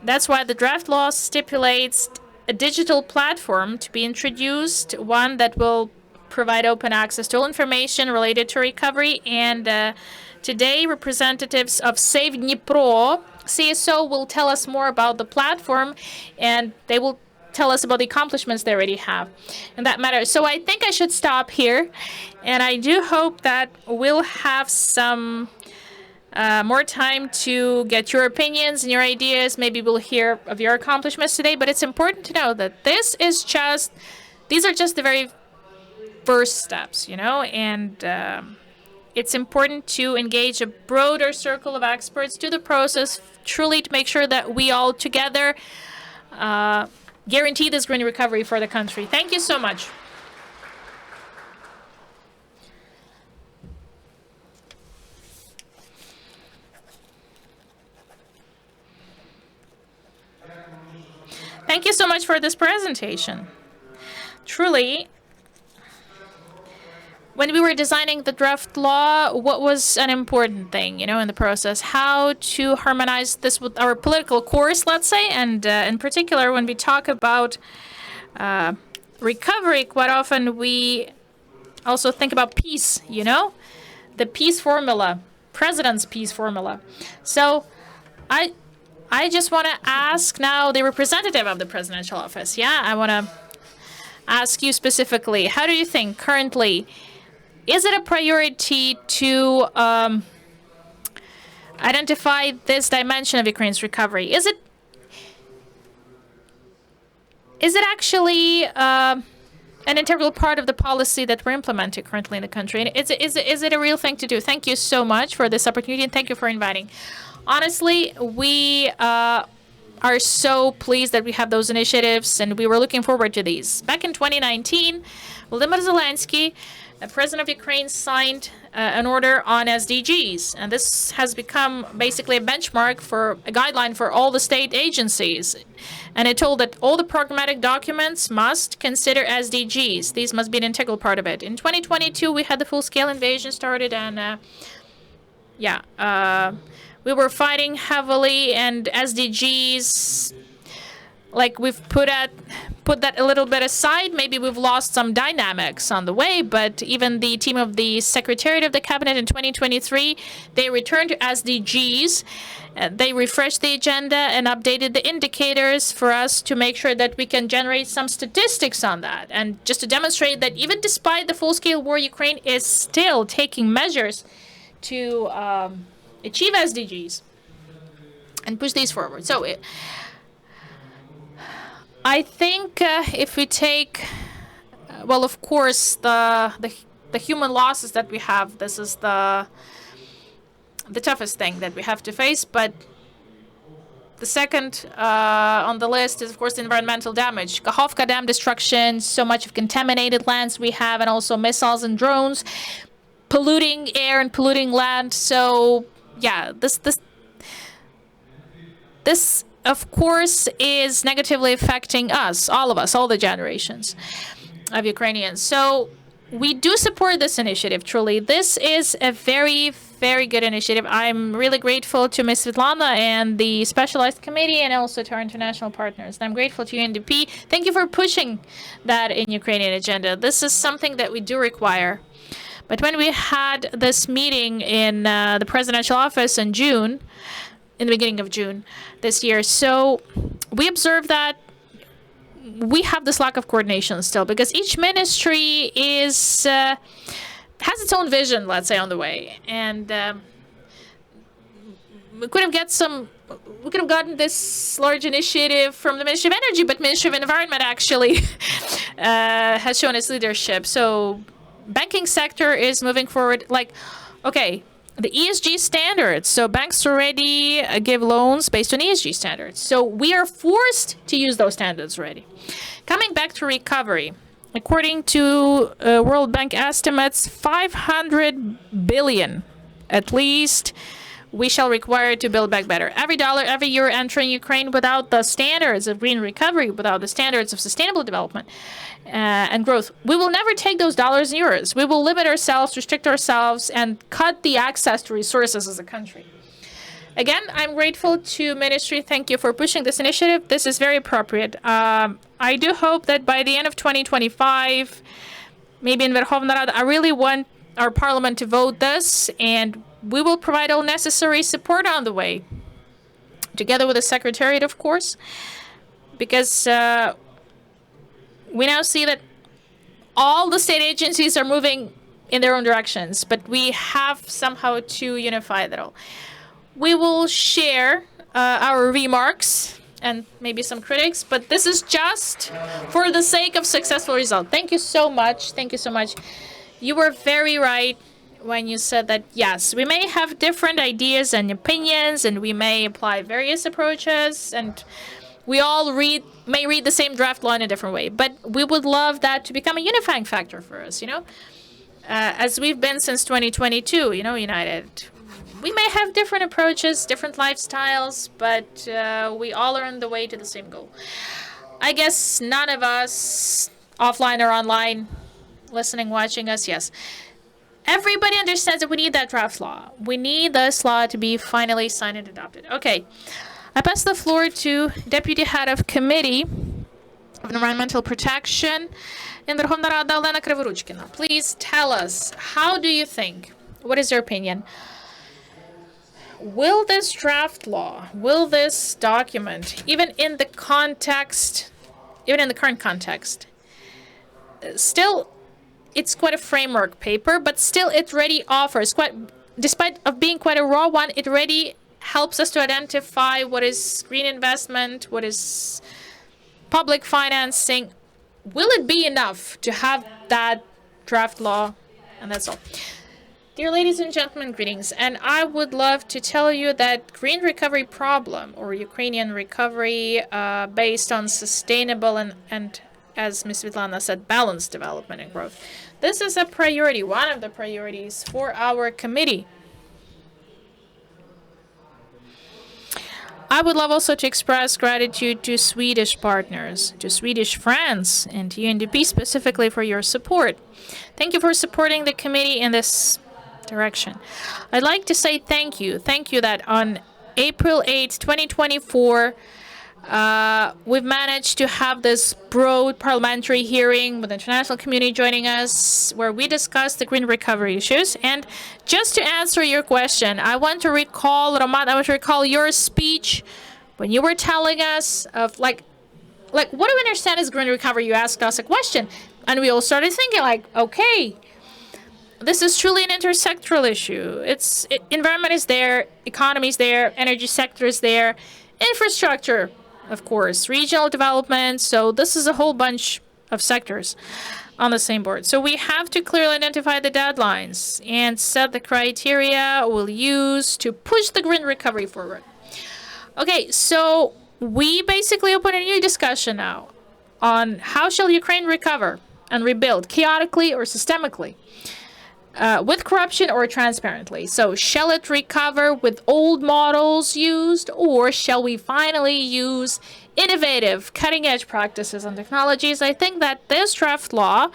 That's why the draft law stipulates a digital platform to be introduced, one that will provide open access to all information related to recovery. And today, representatives of Save Dnipro, CSO, will tell us more about the platform, and they will tell us about the accomplishments they already have in that matter. So I think I should stop here, and I do hope that we'll have some more time to get your opinions and your ideas. Maybe we'll hear of your accomplishments today, but it's important to know that these are just the very first steps, and it's important to engage a broader circle of experts to the process, truly to make sure that we all together guarantee this green recovery for the country. Thank you so much. Thank you so much for this presentation. Truly, when we were designing the draft law, what was an important thing, in the process? How to harmonize this with our political course, let's say, and in particular, when we talk about recovery, quite often we also think about peace, the peace formula, president's peace formula. So I just want to ask now the representative of the presidential office. I want to ask you specifically, how do you think currently, is it a priority to identify this dimension of Ukraine's recovery? Is it actually an integral part of the policy that we're implementing currently in the country? And is it a real thing to do? Thank you so much for this opportunity, and thank you for inviting. Honestly, we are so pleased that we have those initiatives, and we were looking forward to these. Back in 2019, Volodymyr Zelensky, the president of Ukraine, signed an order on SDGs, and this has become basically a benchmark for a guideline for all the state agencies. And it told that all the programmatic documents must consider SDGs. These must be an integral part of it. In 2022, we had the full-scale invasion started, and we were fighting heavily, and SDGs, like, we've put that a little bit aside. Maybe we've lost some dynamics on the way, but even the team of the Secretariat of the Cabinet in 2023, they returned to SDGs. They refreshed the agenda and updated the indicators for us to make sure that we can generate some statistics on that. And just to demonstrate that even despite the full-scale war, Ukraine is still taking measures to achieve SDGs and push these forward. So I think if we take, well, of course, the human losses that we have, this is the toughest thing that we have to face. But the second on the list is, of course, the environmental damage. Kakhovka Dam destruction, so much of contaminated lands we have, and also missiles and drones, polluting air and polluting land. So, yeah, this of course, is negatively affecting us, all of us, all the generations of Ukrainians. So we do support this initiative, truly. This is a very, very good initiative. I'm really grateful to Ms. Svetlana and the Specialized Committee, and also to our international partners. And I'm grateful to UNDP. Thank you for pushing that in Ukrainian agenda. This is something that we do require. But when we had this meeting in the presidential office in June, in the beginning of June this year, so we observed that we have this lack of coordination still, because each ministry is has its own vision, let's say, on the way, and we could have gotten this large initiative from the Ministry of Energy, but Ministry of Environment actually has shown its leadership. So banking sector is moving forward, like, okay, the ESG standards. So banks already give loans based on ESG standards. So we are forced to use those standards already. Coming back to recovery, according to World Bank estimates, 500 billion at least we shall require to build back better. Every dollar, every euro entering Ukraine without the standards of green recovery, without the standards of sustainable development and growth, we will never take those dollars and euros. We will limit ourselves, restrict ourselves, and cut the access to resources as a country. Again, I'm grateful to Ministry. Thank you for pushing this initiative. This is very appropriate. I do hope that by the end of 2025, maybe in Verkhovna Rada, I really want our parliament to vote this, and we will provide all necessary support on the way, together with the Secretariat, of course, because we now see that all the state agencies are moving in their own directions, but we have somehow to unify that all. We will share our remarks and maybe some critics, but this is just for the sake of successful result. Thank you so much. Thank you so much. You were very right when you said that, yes, we may have different ideas and opinions, and we may apply various approaches, and we all may read the same draft law in a different way, but we would love that to become a unifying factor for us, as we've been since 2022, united. We may have different approaches, different lifestyles, but we all are on the way to the same goal. I guess none of us, offline or online, listening, watching us, yes. Everybody understands that we need that draft law. We need this law to be finally signed and adopted. Okay. I pass the floor to Deputy Head of Committee of Environmental Protection in Verkhovna Rada, Olena Krivoruchkina. Please tell us, how do you think, what is your opinion? Will this draft law, will this document, even in the current context, still, it's quite a framework paper, but still it already offers, despite of being quite a raw one, it already helps us to identify what is green investment, what is public financing. Will it be enough to have that draft law? And that's all. Dear ladies and gentlemen, greetings. And I would love to tell you that green recovery problem, or Ukrainian recovery based on sustainable and, as Ms. Svetlana said, balanced development and growth. This is a priority, one of the priorities for our committee. I would love also to express gratitude to Swedish partners, to Swedish friends, and to UNDP specifically for your support. Thank you for supporting the committee in this direction. I'd like to say thank you. Thank you that on April 8, 2024, we've managed to have this broad parliamentary hearing with the international community joining us, where we discussed the green recovery issues. And just to answer your question, I want to recall, Roman, I want to recall your speech when you were telling us of like what do we understand as green recovery? You asked us a question, and we all started thinking like, okay, this is truly an intersectoral issue. Environment is there, economy is there, energy sector is there, infrastructure, of course, regional development. So this is a whole bunch of sectors on the same board. So we have to clearly identify the deadlines and set the criteria we'll use to push the green recovery forward. Okay, so we basically open a new discussion now on how shall Ukraine recover and rebuild, chaotically or systemically, with corruption or transparently. So shall it recover with old models used, or shall we finally use innovative, cutting-edge practices and technologies? I think that this draft law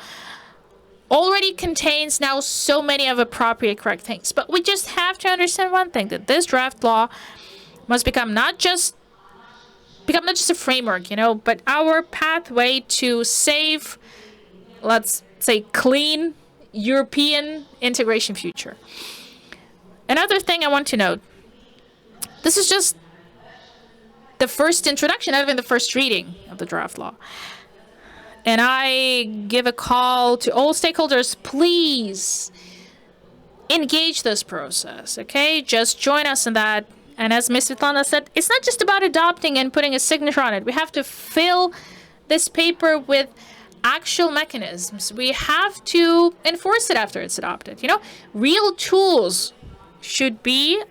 already contains now so many of appropriate, correct things. But we just have to understand one thing, that this draft law must become not just a framework, but our pathway to save, let's say, clean European integration future. Another thing I want to note, this is just the first introduction, not even the first reading of the draft law. And I give a call to all stakeholders, please engage this process, okay? Just join us in that. And as Ms. Svetlana said, it's not just about adopting and putting a signature on it. We have to fill this paper with actual mechanisms. We have to enforce it after it's adopted. Real tools should be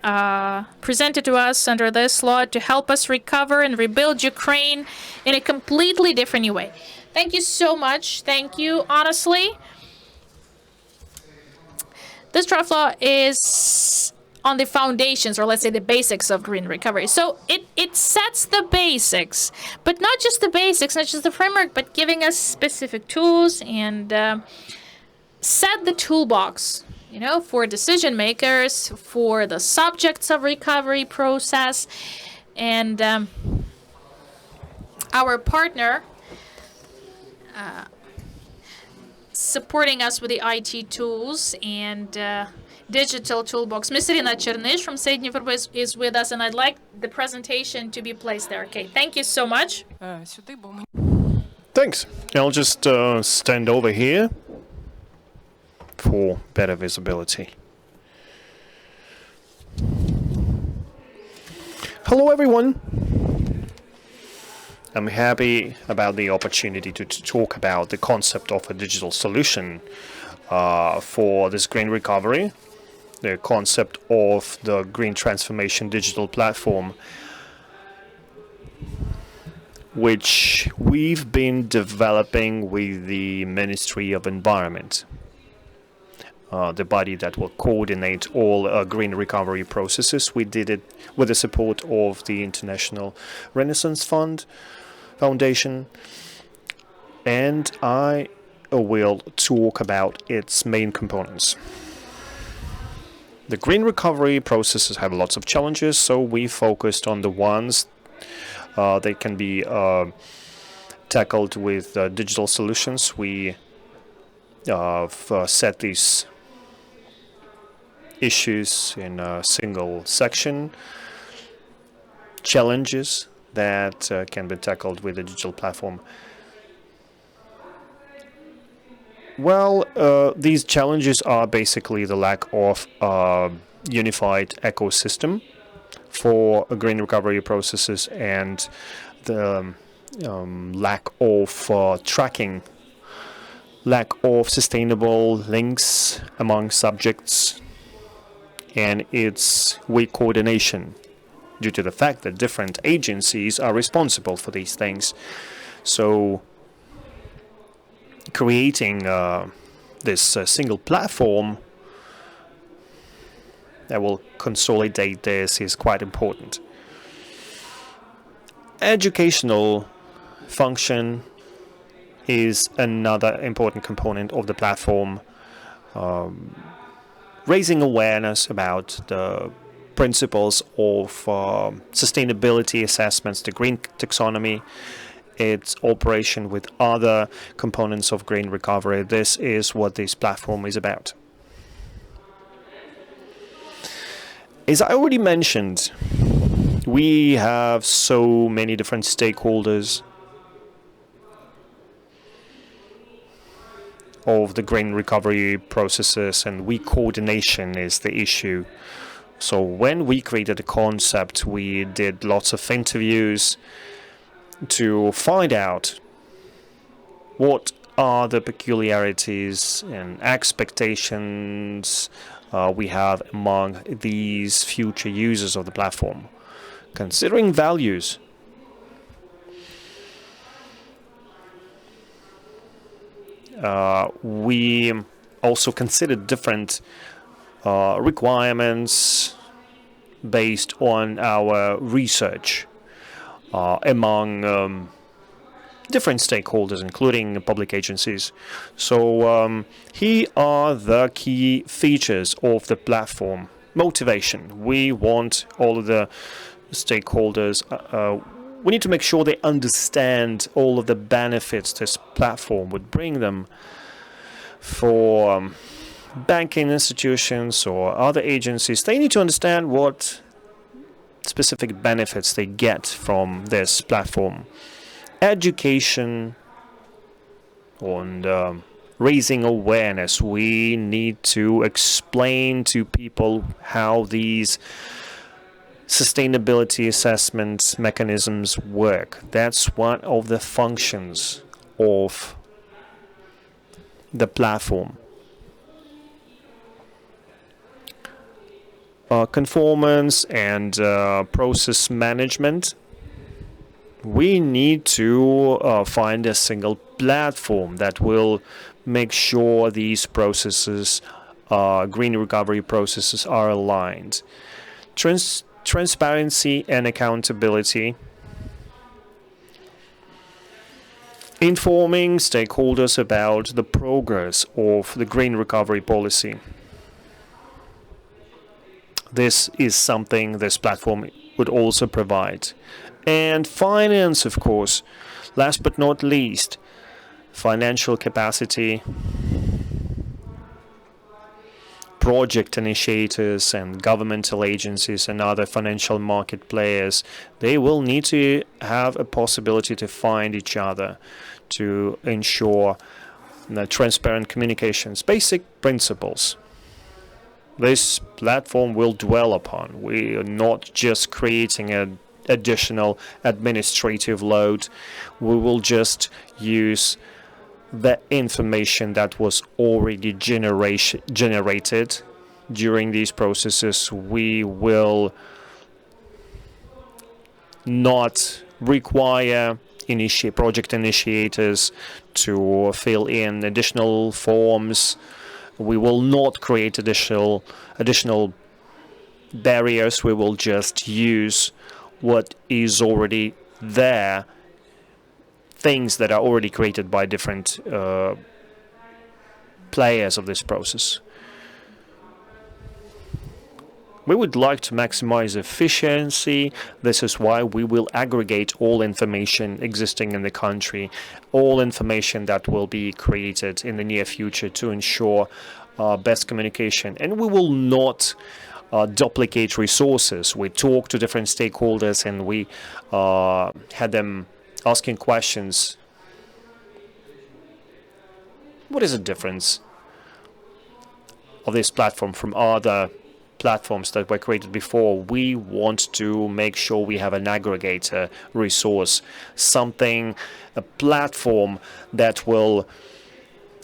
presented to us under this law to help us recover and rebuild Ukraine in a completely different new way. Thank you so much. Thank you, honestly. This draft law is on the foundations, or let's say the basics of green recovery. So it sets the basics, but not just the basics, not just the framework, but giving us specific tools and set the toolbox, for decision makers, for the subjects of recovery process, and our partner supporting us with the IT tools and digital toolbox. Ms. Irina Chernish from State Dnipro is with us, and I'd like the presentation to be placed there. Okay, thank you so much. Thanks. I'll just stand over here for better visibility. Hello, everyone. I'm happy about the opportunity to talk about the concept of a digital solution for this green recovery, the concept of the Green Transformation Digital Platform, which we've been developing with the Ministry of Environment, the body that will coordinate all green recovery processes. We did it with the support of the International Renaissance Foundation, and I will talk about its main components. The green recovery processes have lots of challenges, so we focused on the ones that can be tackled with digital solutions. We set these issues in a single section, challenges that can be tackled with a digital platform. Well, these challenges are basically the lack of unified ecosystem for green recovery processes and the lack of tracking, lack of sustainable links among subjects, and its weak coordination due to the fact that different agencies are responsible for these things. So creating this single platform that will consolidate this is quite important. Educational function is another important component of the platform, raising awareness about the principles of sustainability assessments, the green taxonomy, its operation with other components of green recovery. This is what this platform is about. As I already mentioned, we have so many different stakeholders of the green recovery processes, and weak coordination is the issue. So when we created the concept, we did lots of interviews to find out what are the peculiarities and expectations we have among these future users of the platform. Considering values, we also considered different requirements based on our research among different stakeholders, including public agencies. So here are the key features of the platform. Motivation. We want all of the stakeholders, we need to make sure they understand all of the benefits this platform would bring them. For banking institutions or other agencies, they need to understand what specific benefits they get from this platform. Education and raising awareness. We need to explain to people how these sustainability assessment mechanisms work. That's one of the functions of the platform. Conformance and process management. We need to find a single platform that will make sure these processes, green recovery processes, are aligned. Transparency and accountability. Informing stakeholders about the progress of the green recovery policy. This is something this platform would also provide. And finance, of course, last but not least, financial capacity. Project initiators and governmental agencies and other financial market players, they will need to have a possibility to find each other to ensure transparent communications, basic principles. This platform will dwell upon. We are not just creating an additional administrative load. We will just use the information that was already generated during these processes. We will not require project initiators to fill in additional forms. We will not create additional barriers. We will just use what is already there, things that are already created by different players of this process. We would like to maximize efficiency. This is why we will aggregate all information existing in the country, all information that will be created in the near future to ensure best communication. And we will not duplicate resources. We talk to different stakeholders and we had them asking questions. What is the difference of this platform from other platforms that were created before? We want to make sure we have an aggregator resource, a platform that will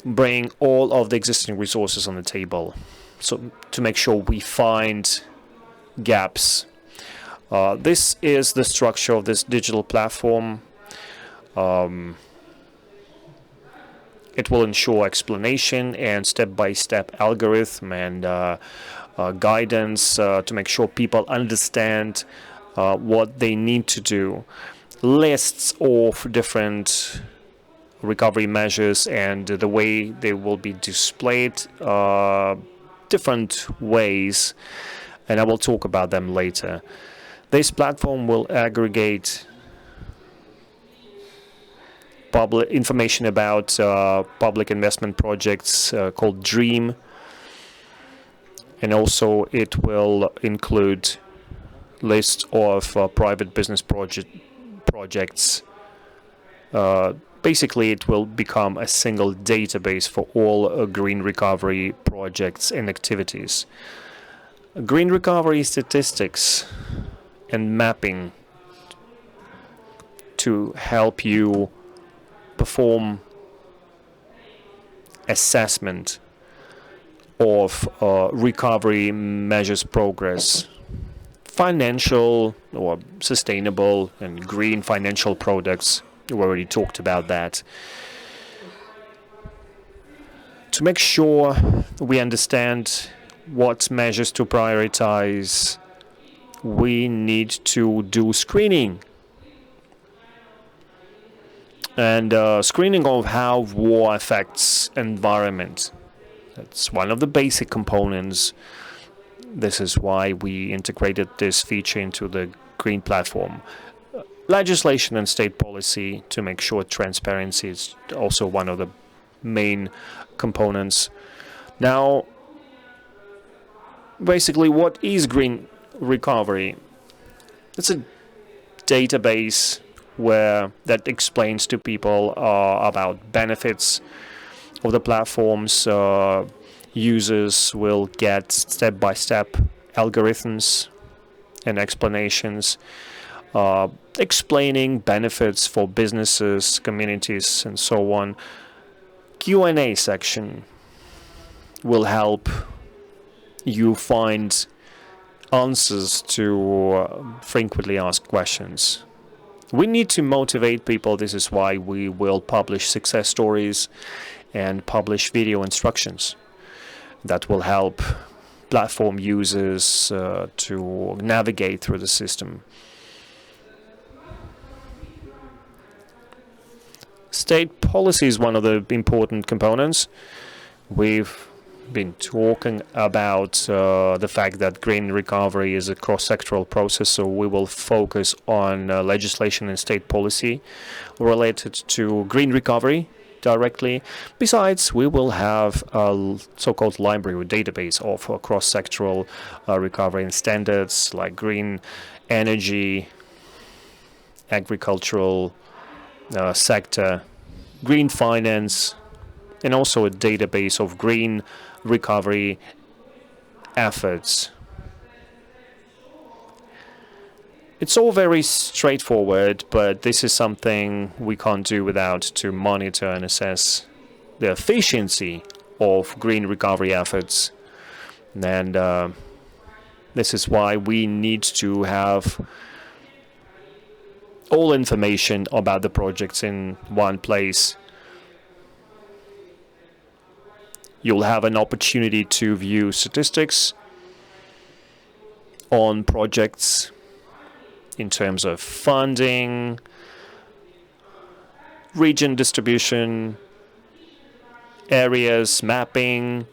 bring all of the existing resources on the table. so to make sure we find gaps. This is the structure of this digital platform. It will ensure explanation and step-by-step algorithm and guidance to make sure people understand what they need to do. Lists of different recovery measures and the way they will be displayed, different ways, and I will talk about them later. This platform will aggregate public information about public investment projects called DREAM, and also it will include lists of private business projects. Basically, it will become a single database for all green recovery projects and activities. Green recovery statistics and mapping to help you perform assessment of recovery measures progress, financial or sustainable and green financial products. We already talked about that. To make sure we understand what measures to prioritize, we need to do screening. And screening of how war affects environment. That's one of the basic components. This is why we integrated this feature into the Green Platform. Legislation and state policy to make sure transparency is also one of the main components. Now, basically, what is green recovery? It's a database that explains to people about benefits of the platforms. Users will get step-by-step algorithms and explanations explaining benefits for businesses, communities, and so on. Q&A section will help you find answers to frequently asked questions. We need to motivate people. This is why we will publish success stories and publish video instructions that will help platform users to navigate through the system. State policy is one of the important components. We've been talking about the fact that green recovery is a cross-sectoral process, so we will focus on legislation and state policy related to green recovery directly. Besides, we will have a so-called library or database of cross-sectoral recovery and standards like green energy, agricultural sector, green finance, and also a database of green recovery efforts. It's all very straightforward, but this is something we can't do without to monitor and assess the efficiency of green recovery efforts. And this is why we need to have all information about the projects in one place. You'll have an opportunity to view statistics on projects in terms of funding, region distribution, areas, mapping.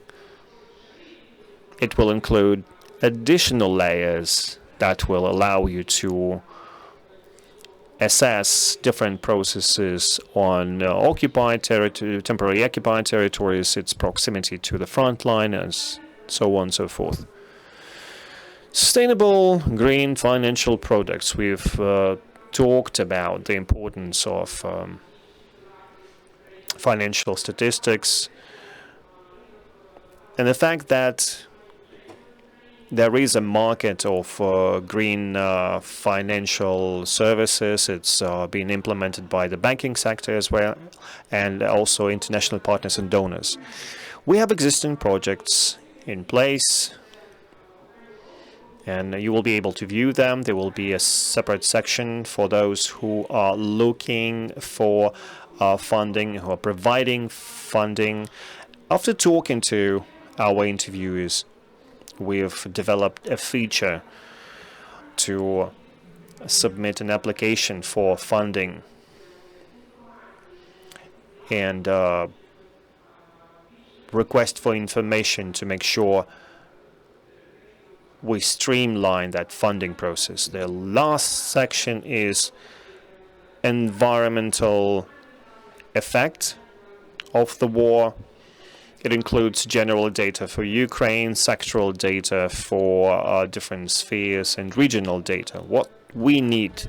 It will include additional layers that will allow you to assess different processes on occupied territory, temporarily occupied territories, its proximity to the front line, and so on and so forth. Sustainable green financial products. We've talked about the importance of financial statistics and the fact that there is a market of green financial services. It's been implemented by the banking sector as well, and also international partners and donors. We have existing projects in place, and you will be able to view them. There will be a separate section for those who are looking for funding, who are providing funding. After talking to our interviewers, we've developed a feature to submit an application for funding and request for information to make sure we streamline that funding process. The last section is environmental effect of the war. It includes general data for Ukraine, sectoral data for different spheres, and regional data. What we need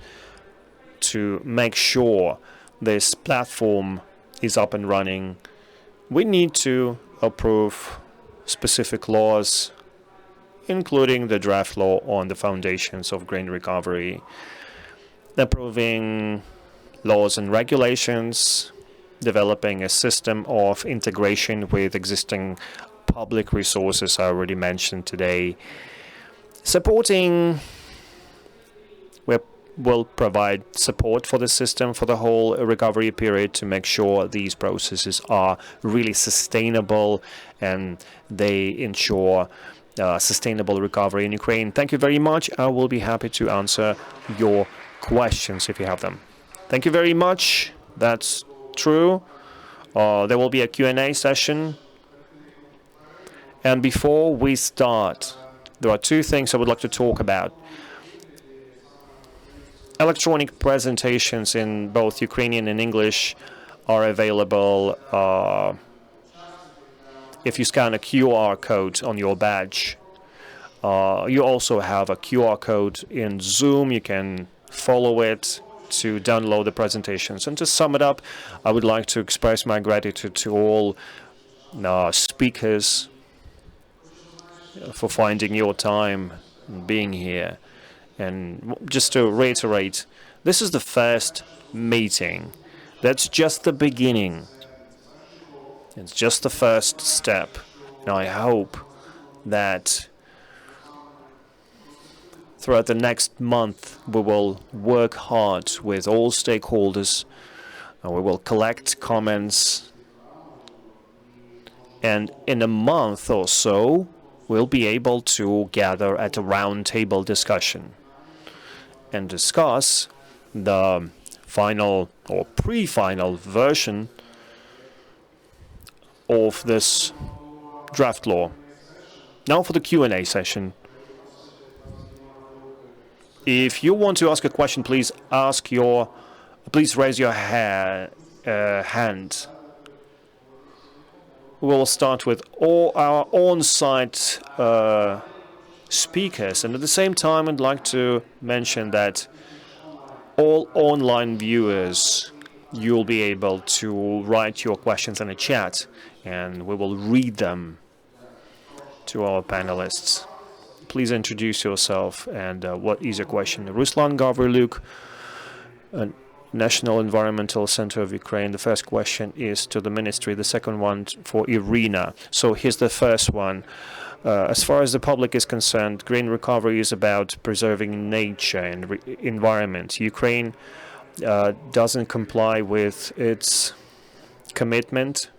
to make sure this platform is up and running, we need to approve specific laws, including the draft law on the foundations of grain recovery, approving laws and regulations, developing a system of integration with existing public resources I already mentioned today, supporting. Will provide support for the system for the whole recovery period to make sure these processes are really sustainable and they ensure sustainable recovery in Ukraine. Thank you very much. I will be happy to answer your questions if you have them. Thank you very much. That's true. There will be a Q&A session. And before we start, there are two things I would like to talk about. Electronic presentations in both Ukrainian and English are available if you scan a QR code on your badge. You also have a QR code in Zoom. You can follow it to download the presentations. And to sum it up, I would like to express my gratitude to all speakers for finding your time and being here. And just to reiterate, this is the first meeting. That's just the beginning. It's just the first step. And I hope that throughout the next month we will work hard with all stakeholders. And we will collect comments. And in a month or so, we'll be able to gather at a roundtable discussion and discuss the final or pre-final version of this draft law. Now for the Q&A session. If you want to ask a question, please raise your hand. We will start with all our on-site speakers, and at the same time I'd like to mention that all online viewers, you'll be able to write your questions in a chat and we will read them to our panelists. Please introduce yourself and what is your question? Ruslan Gavriluk, National Environmental Center of Ukraine. The first question is to the ministry, the second one for Irina. So here's the first one. As far as the public is concerned, grain recovery is about preserving nature and environment. Ukraine doesn't comply with its commitment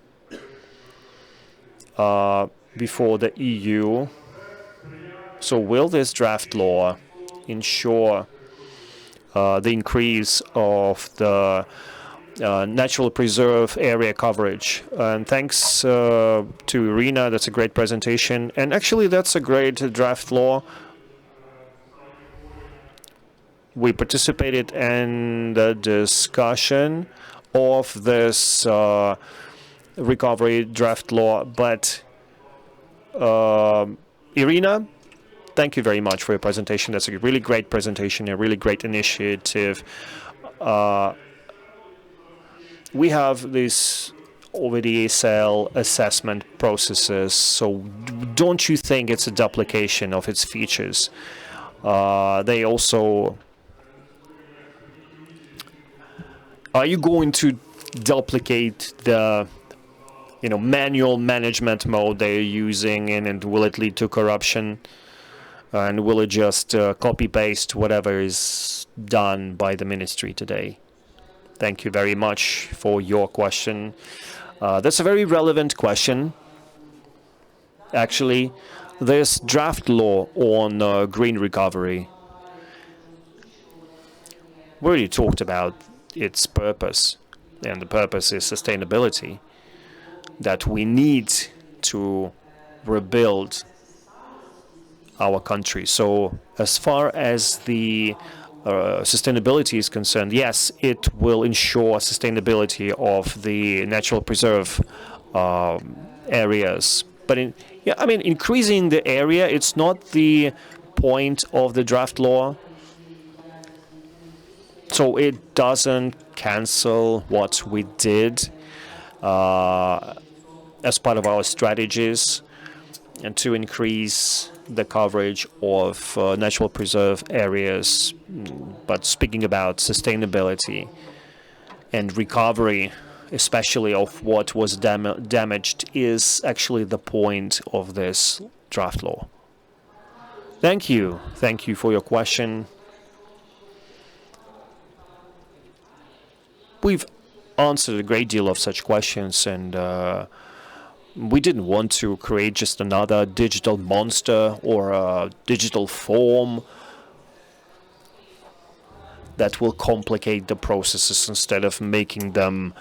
before the EU. So will this draft law ensure the increase of the natural preserve area coverage? And thanks to Irina, that's a great presentation. And actually, that's a great draft law. We participated in the discussion of this recovery draft law. But Irina, thank you very much for your presentation. That's a really great presentation, a really great initiative. We have these OVDSL assessment processes, so don't you think it's a duplication of its features? They also... Are you going to duplicate the manual management mode they're using, and will it lead to corruption? And will it just copy paste whatever is done by the ministry today? Thank you very much for your question. That's a very relevant question. Actually, this draft law on green recovery, we already talked about its purpose, and the purpose is sustainability, that we need to rebuild our country. So as far as the sustainability is concerned, yes, it will ensure sustainability of the natural preserve areas. But increasing the area, it's not the point of the draft law. So it doesn't cancel what we did as part of our strategies and to increase the coverage of natural preserve areas. But speaking about sustainability and recovery, especially of what was damaged, is actually the point of this draft law. Thank you. Thank you for your question. We've answered a great deal of such questions, and we didn't want to create just another digital monster or a digital form that will complicate the processes instead of making them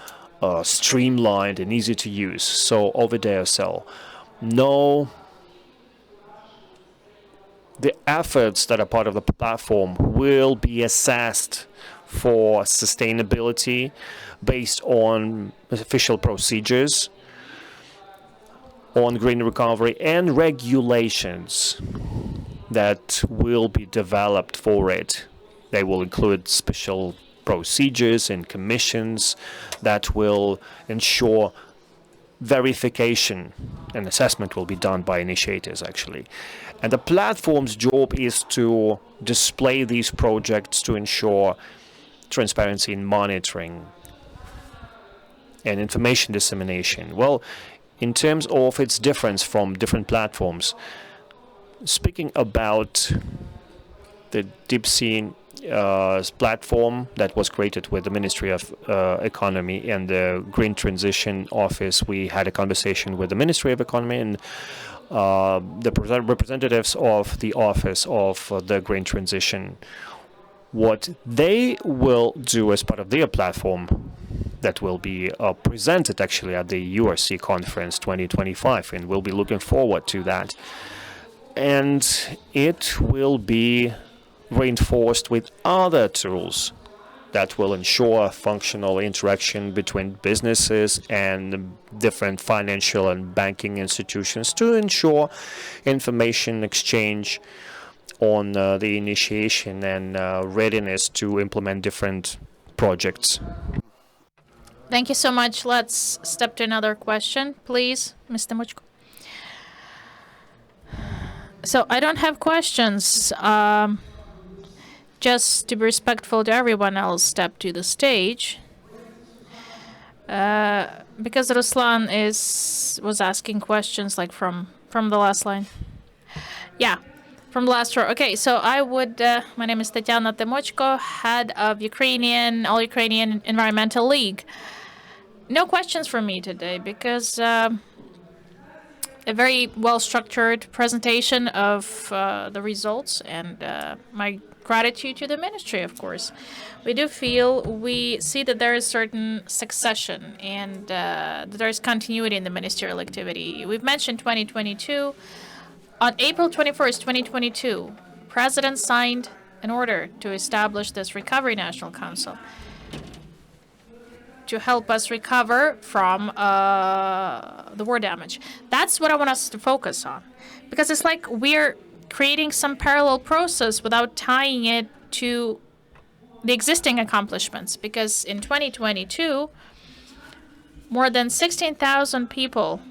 streamlined and easy to use. So over there, no, the efforts that are part of the platform will be assessed for sustainability based on official procedures on green recovery and regulations that will be developed for it. They will include special procedures and commissions that will ensure verification and assessment will be done by initiators, actually. And the platform's job is to display these projects to ensure transparency in monitoring and information dissemination. Well, in terms of its difference from different platforms, speaking about the DeepSea platform that was created with the Ministry of Economy and the Green Transition Office, we had a conversation with the Ministry of Economy and the representatives of the Office of the Green Transition. What they will do as part of their platform that will be presented actually at the URC conference 2025, and we'll be looking forward to that. And it will be reinforced with other tools that will ensure functional interaction between businesses and different financial and banking institutions to ensure information exchange on the initiation and readiness to implement different projects. Thank you so much. Let's step to another question, please, Mr. Mochko. So I don't have questions. Just to be respectful to everyone, I'll step to the stage. Because Ruslan was asking questions like from the last line. Yeah, from the last row. Okay, so I would, my name is Tatiana Temochko, head of All Ukrainian Environmental League. No questions from me today because a very well-structured presentation of the results and my gratitude to the ministry, of course. We see that there is certain succession and that there is continuity in the ministerial activity. We've mentioned 2022. On April 21st, 2022, President signed an order to establish this Recovery National Council to help us recover from the war damage. That's what I want us to focus on. Because it's like we're creating some parallel process without tying it to the existing accomplishments. Because in 2022, more than 16,000 people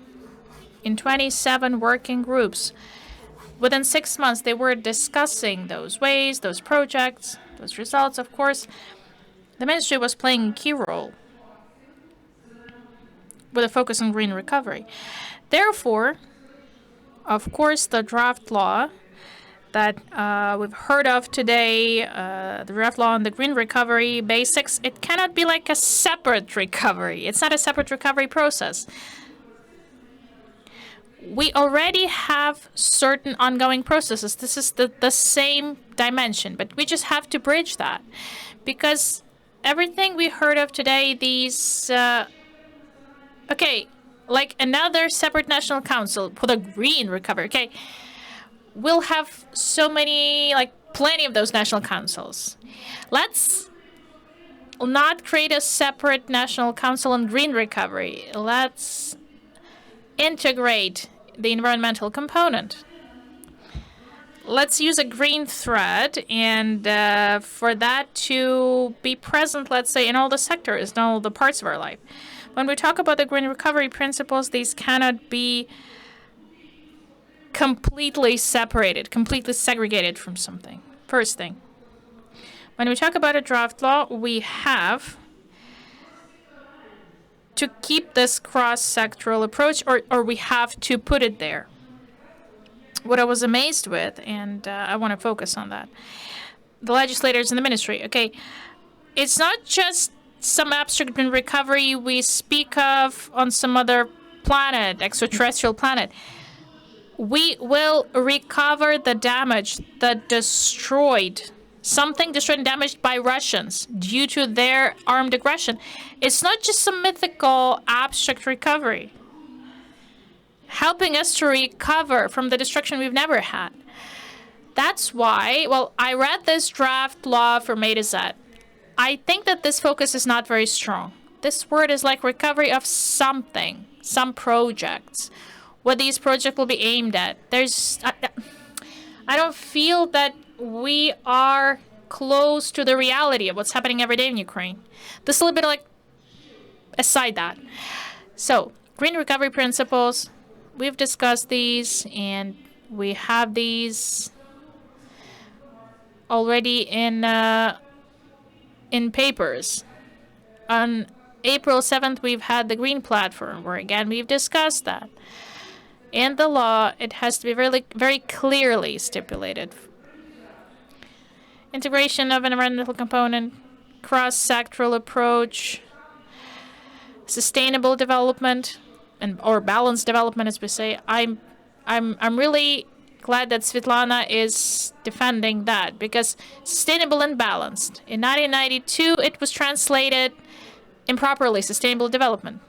in 27 working groups, within 6 months, they were discussing those ways, those projects, those results. Of course, the ministry was playing a key role. with a focus on green recovery. Therefore, of course, the draft law that we've heard of today, the draft law on the green recovery basics, it cannot be like a separate recovery. It's not a separate recovery process. We already have certain ongoing processes. This is the same dimension, but we just have to bridge that. Because everything we heard of today, these, okay, like another separate national council for the green recovery, okay, we'll have so many, like plenty of those national councils. Let's not create a separate national council on green recovery. Let's integrate the environmental component. Let's use a green thread, and for that to be present, let's say, in all the sectors, in all the parts of our life. When we talk about the green recovery principles, these cannot be completely separated, completely segregated from something. First thing. When we talk about a draft law, we have to keep this cross-sectoral approach, or we have to put it there. What I was amazed with, and I want to focus on that, the legislators in the ministry, okay, it's not just some abstract green recovery we speak of on some other planet, extraterrestrial planet. We will recover the damage that something destroyed and damaged by Russians due to their armed aggression. It's not just some mythical abstract recovery, helping us to recover from the destruction we've never had. That's why, well, I read this draft law from A to Z. I think that this focus is not very strong. This word is like recovery of something, some projects. What these projects will be aimed at. I don't feel that we are close to the reality of what's happening every day in Ukraine. This is a little bit like aside that. So, green recovery principles, we've discussed these, and we have these already in papers. On April 7th, we've had the Green Platform, where again we've discussed that. In the law, it has to be very, very clearly stipulated. Integration of an environmental component, cross-sectoral approach, sustainable development, or balanced development, as we say. I'm really glad that Svetlana is defending that, because sustainable and balanced. In 1992, it was translated improperly, sustainable development.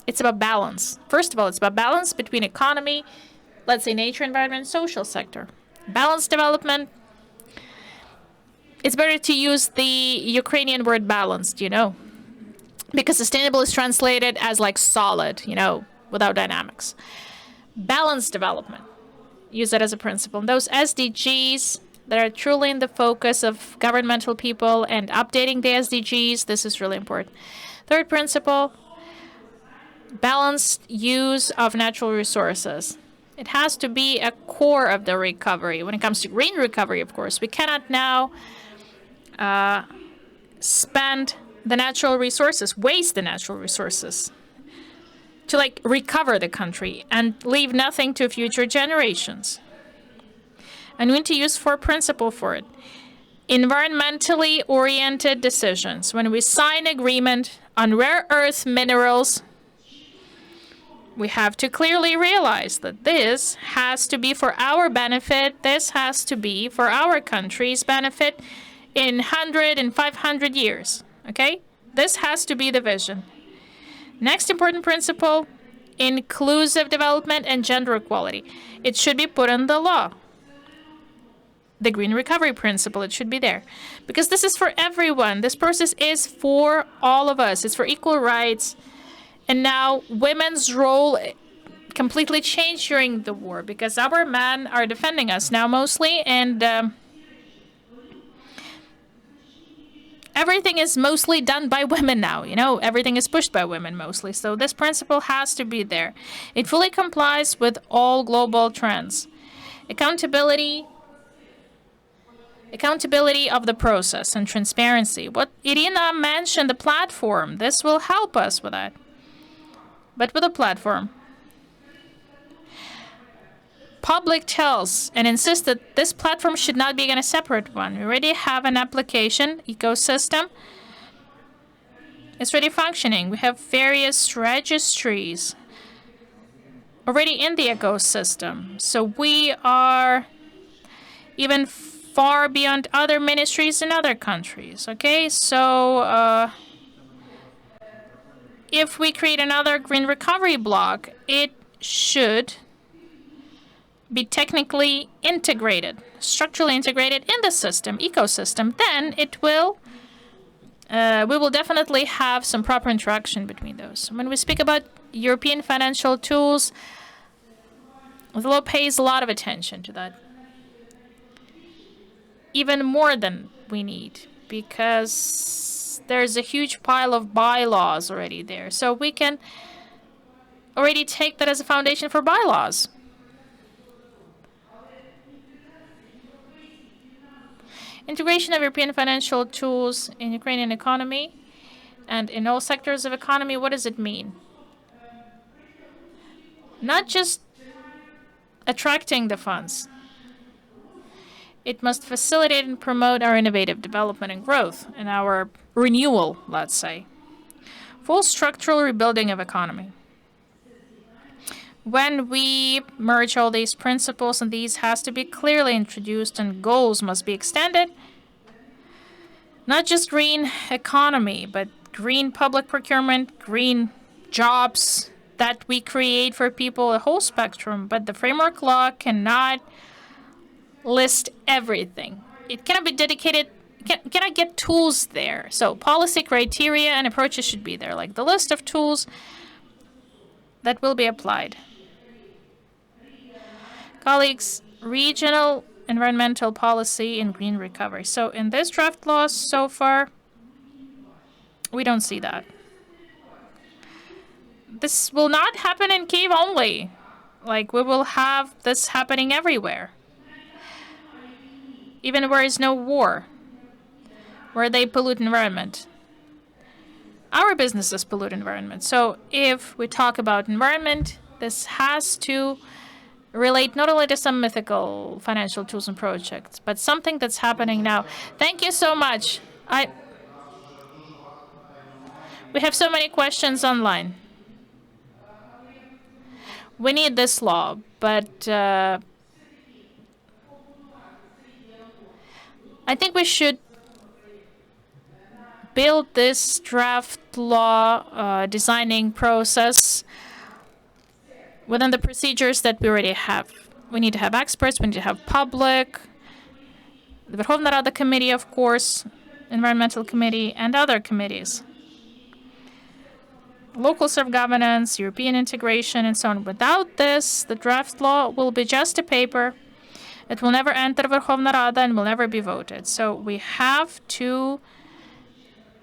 It's about balance. First of all, it's about balance between economy, let's say nature, environment, and social sector. Balanced development, it's better to use the Ukrainian word balanced, because sustainable is translated as like solid, without dynamics. Balanced development, use that as a principle. And those SDGs that are truly in the focus of governmental people and updating the SDGs, this is really important. Third principle, balanced use of natural resources. It has to be a core of the recovery. When it comes to green recovery, of course, we cannot now spend the natural resources, waste the natural resources to recover the country and leave nothing to future generations. And we need to use 4 principles for it. Environmentally oriented decisions. When we sign agreement on rare earth minerals, we have to clearly realize that this has to be for our benefit. This has to be for our country's benefit in 100 and 500 years. Okay? This has to be the vision. Next important principle, inclusive development and gender equality. It should be put in the law. The green recovery principle, it should be there. Because this is for everyone. This process is for all of us. It's for equal rights. And now women's role completely changed during the war, because our men are defending us now mostly, and everything is mostly done by women now. Everything is pushed by women mostly. So this principle has to be there. It fully complies with all global trends. Accountability of the process and transparency. What Irina mentioned, the platform, this will help us with that. but with a platform. Public tells and insists that this platform should not be a separate one. We already have an application ecosystem. It's already functioning. We have various registries already in the ecosystem. So we are even far beyond other ministries in other countries. Okay, so if we create another green recovery block, it should be technically integrated, structurally integrated in the system, ecosystem. Then it will, we will definitely have some proper interaction between those. When we speak about European financial tools, the law pays a lot of attention to that. Even more than we need, because there's a huge pile of bylaws already there. So we can already take that as a foundation for bylaws. Integration of European financial tools in Ukrainian economy and in all sectors of economy, what does it mean? Not just attracting the funds. It must facilitate and promote our innovative development and growth and our renewal, let's say. Full structural rebuilding of economy. When we merge all these principles, and these has to be clearly introduced and goals must be extended, not just green economy, but green public procurement, green jobs that we create for people, a whole spectrum, but the framework law cannot list everything. It cannot be dedicated, cannot get tools there. So policy criteria and approaches should be there, like the list of tools that will be applied. Colleagues, regional environmental policy and green recovery. So in this draft law so far, we don't see that. This will not happen in Kyiv only. Like, we will have this happening everywhere. Even where is no war, where they pollute environment. Our businesses pollute environment. So if we talk about environment, this has to relate not only to some mythical financial tools and projects, but something that's happening now. Thank you so much. We have so many questions online. We need this law, but I think we should build this draft law designing process within the procedures that we already have. We need to have experts, we need to have public, the Verkhovna Rada committee, of course, environmental committee, and other committees. Local self-governance, European integration, and so on. Without this, the draft law will be just a paper. It will never enter Verkhovna Rada and will never be voted. So we have to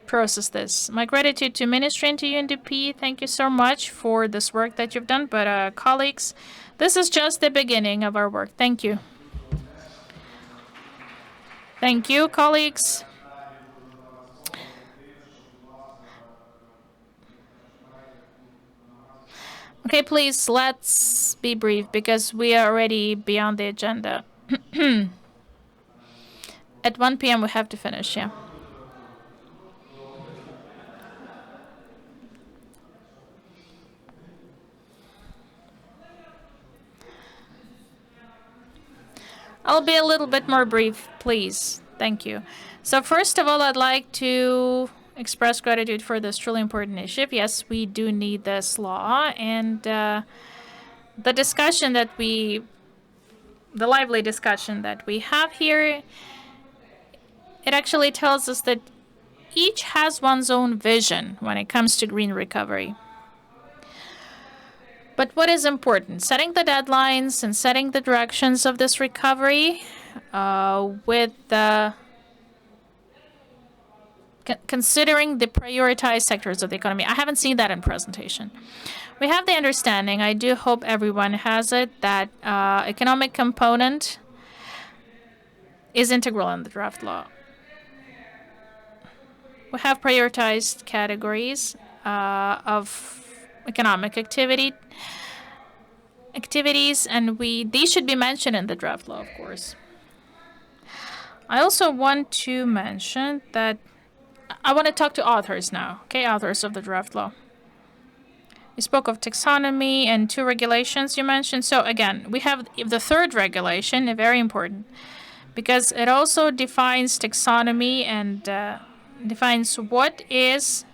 process this. My gratitude to Ministry and to UNDP. Thank you so much for this work that you've done. But colleagues, this is just the beginning of our work. Thank you. Thank you, colleagues. Okay, please, let's be brief because we are already beyond the agenda. At 1 p.m. we have to finish, yeah. I'll be a little bit more brief, please. Thank you. So first of all, I'd like to express gratitude for this truly important initiative. Yes, we do need this law, and the discussion that the lively discussion that we have here, it actually tells us that each has one's own vision when it comes to green recovery. But what is important? Setting the deadlines and setting the directions of this recovery with considering the prioritized sectors of the economy. I haven't seen that in presentation. We have the understanding, I do hope everyone has it, that economic component is integral in the draft law. We have prioritized categories of economic activities, and these should be mentioned in the draft law, of course. I also want to mention that I want to talk to authors now, okay, authors of the draft law. You spoke of taxonomy and 2 regulations you mentioned. So again, we have the 3rd regulation, very important, because it also defines taxonomy and defines what is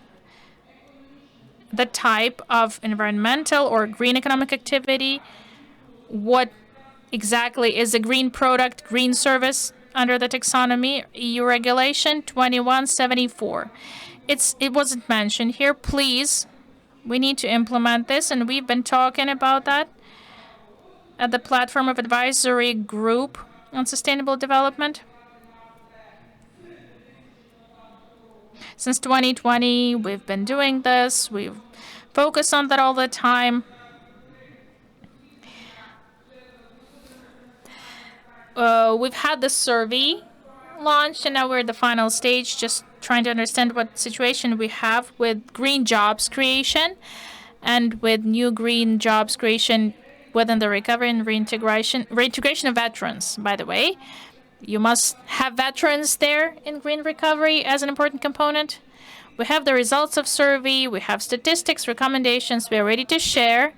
the type of environmental or green economic activity, what exactly is a green product, green service under the taxonomy, EU regulation 2174. It wasn't mentioned here. Please, we need to implement this, and we've been talking about that at the Platform of Advisory Group on Sustainable Development. Since 2020, we've been doing this. We've focused on that all the time. We've had the survey launched, and now we're at the final stage, just trying to understand what situation we have with green jobs creation and with new green jobs creation within the recovery and reintegration of veterans, by the way. You must have veterans there in green recovery as an important component. We have the results of survey, we have statistics, recommendations we are ready to share,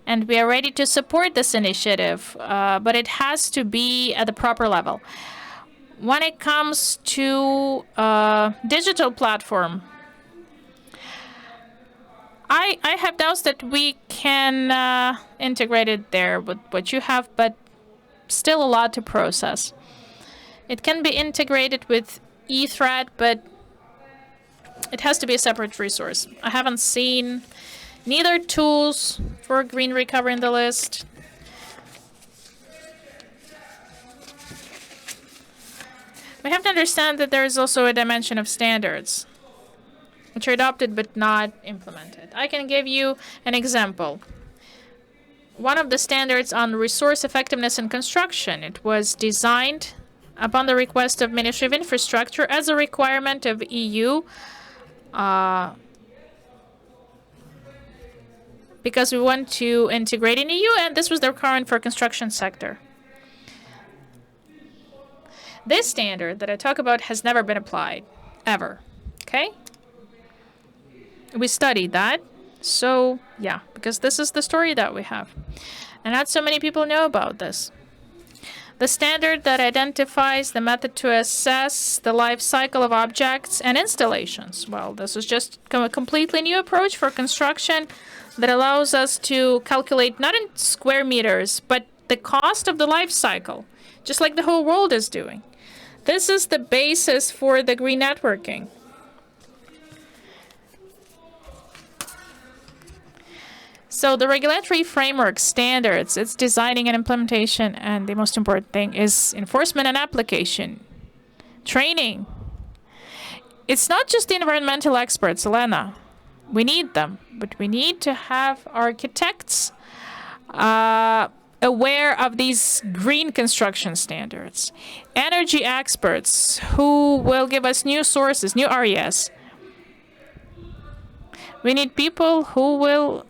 and we are ready to support this initiative, but it has to be at the proper level. When it comes to digital platform, I have doubts that we can integrate it there with what you have, but still a lot to process. It can be integrated with eThread, but it has to be a separate resource. I haven't seen neither tools for green recovery in the list. We have to understand that there is also a dimension of standards, which are adopted but not implemented. I can give you an example. One of the standards on resource effectiveness in construction, it was designed upon the request of Ministry of Infrastructure as a requirement of EU, because we want to integrate in EU, and this was the requirement for construction sector. This standard that I talk about has never been applied, ever, okay? We studied that, so yeah, because this is the story that we have. And not so many people know about this. The standard that identifies the method to assess the life cycle of objects and installations. Well, this is just a completely new approach for construction that allows us to calculate not in square meters, but the cost of the life cycle, just like the whole world is doing. This is the basis for the green networking. So the regulatory framework standards, it's designing and implementation, and the most important thing is enforcement and application. Training. It's not just the environmental experts, Elena. We need them, but we need to have architects aware of these green construction standards. Energy experts who will give us new sources, new RES. We need people who will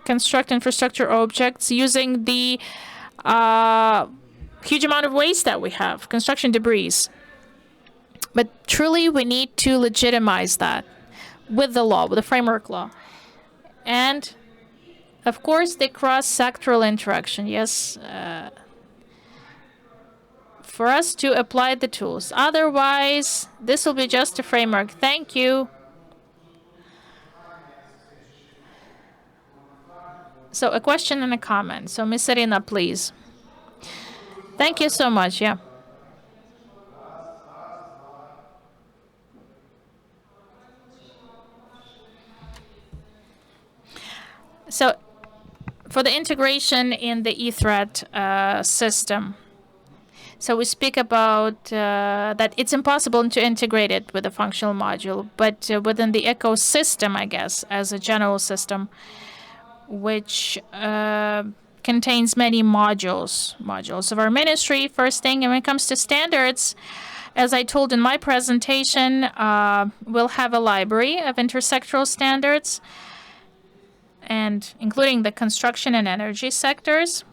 construct infrastructure objects using the huge amount of waste that we have, construction debris. But truly, we need to legitimize that with the law, with the framework law. And, of course, the cross-sectoral interaction, yes, for us to apply the tools. Otherwise, this will be just a framework. Thank you. So a question and a comment. So Ms. Irina, please. Thank you so much. Yeah. So for the integration in the eThread system, so we speak about that it's impossible to integrate it with a functional module, but within the ecosystem, I guess, as a general system, which contains many modules of our ministry, first thing. And when it comes to standards, as I told in my presentation, we'll have a library of intersectoral standards. and including the construction and energy sectors.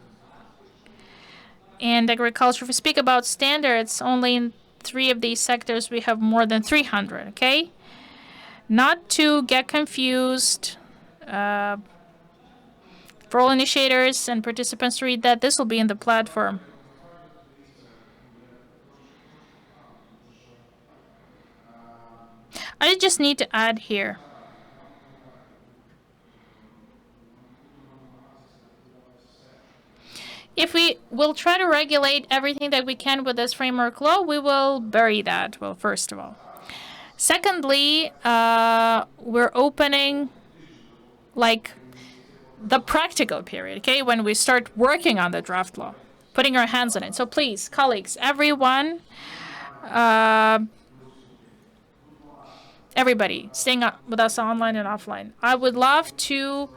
And agriculture, if we speak about standards, only in 3 of these sectors we have more than 300, okay? Not to get confused. For all initiators and participants to read that, this will be in the platform. I just need to add here. If we will try to regulate everything that we can with this framework law, we will bury that, well, first of all. Secondly, we're opening, like, the practical period, okay, when we start working on the draft law, putting our hands on it. So please, colleagues, everyone, everybody staying up with us online and offline, I would love to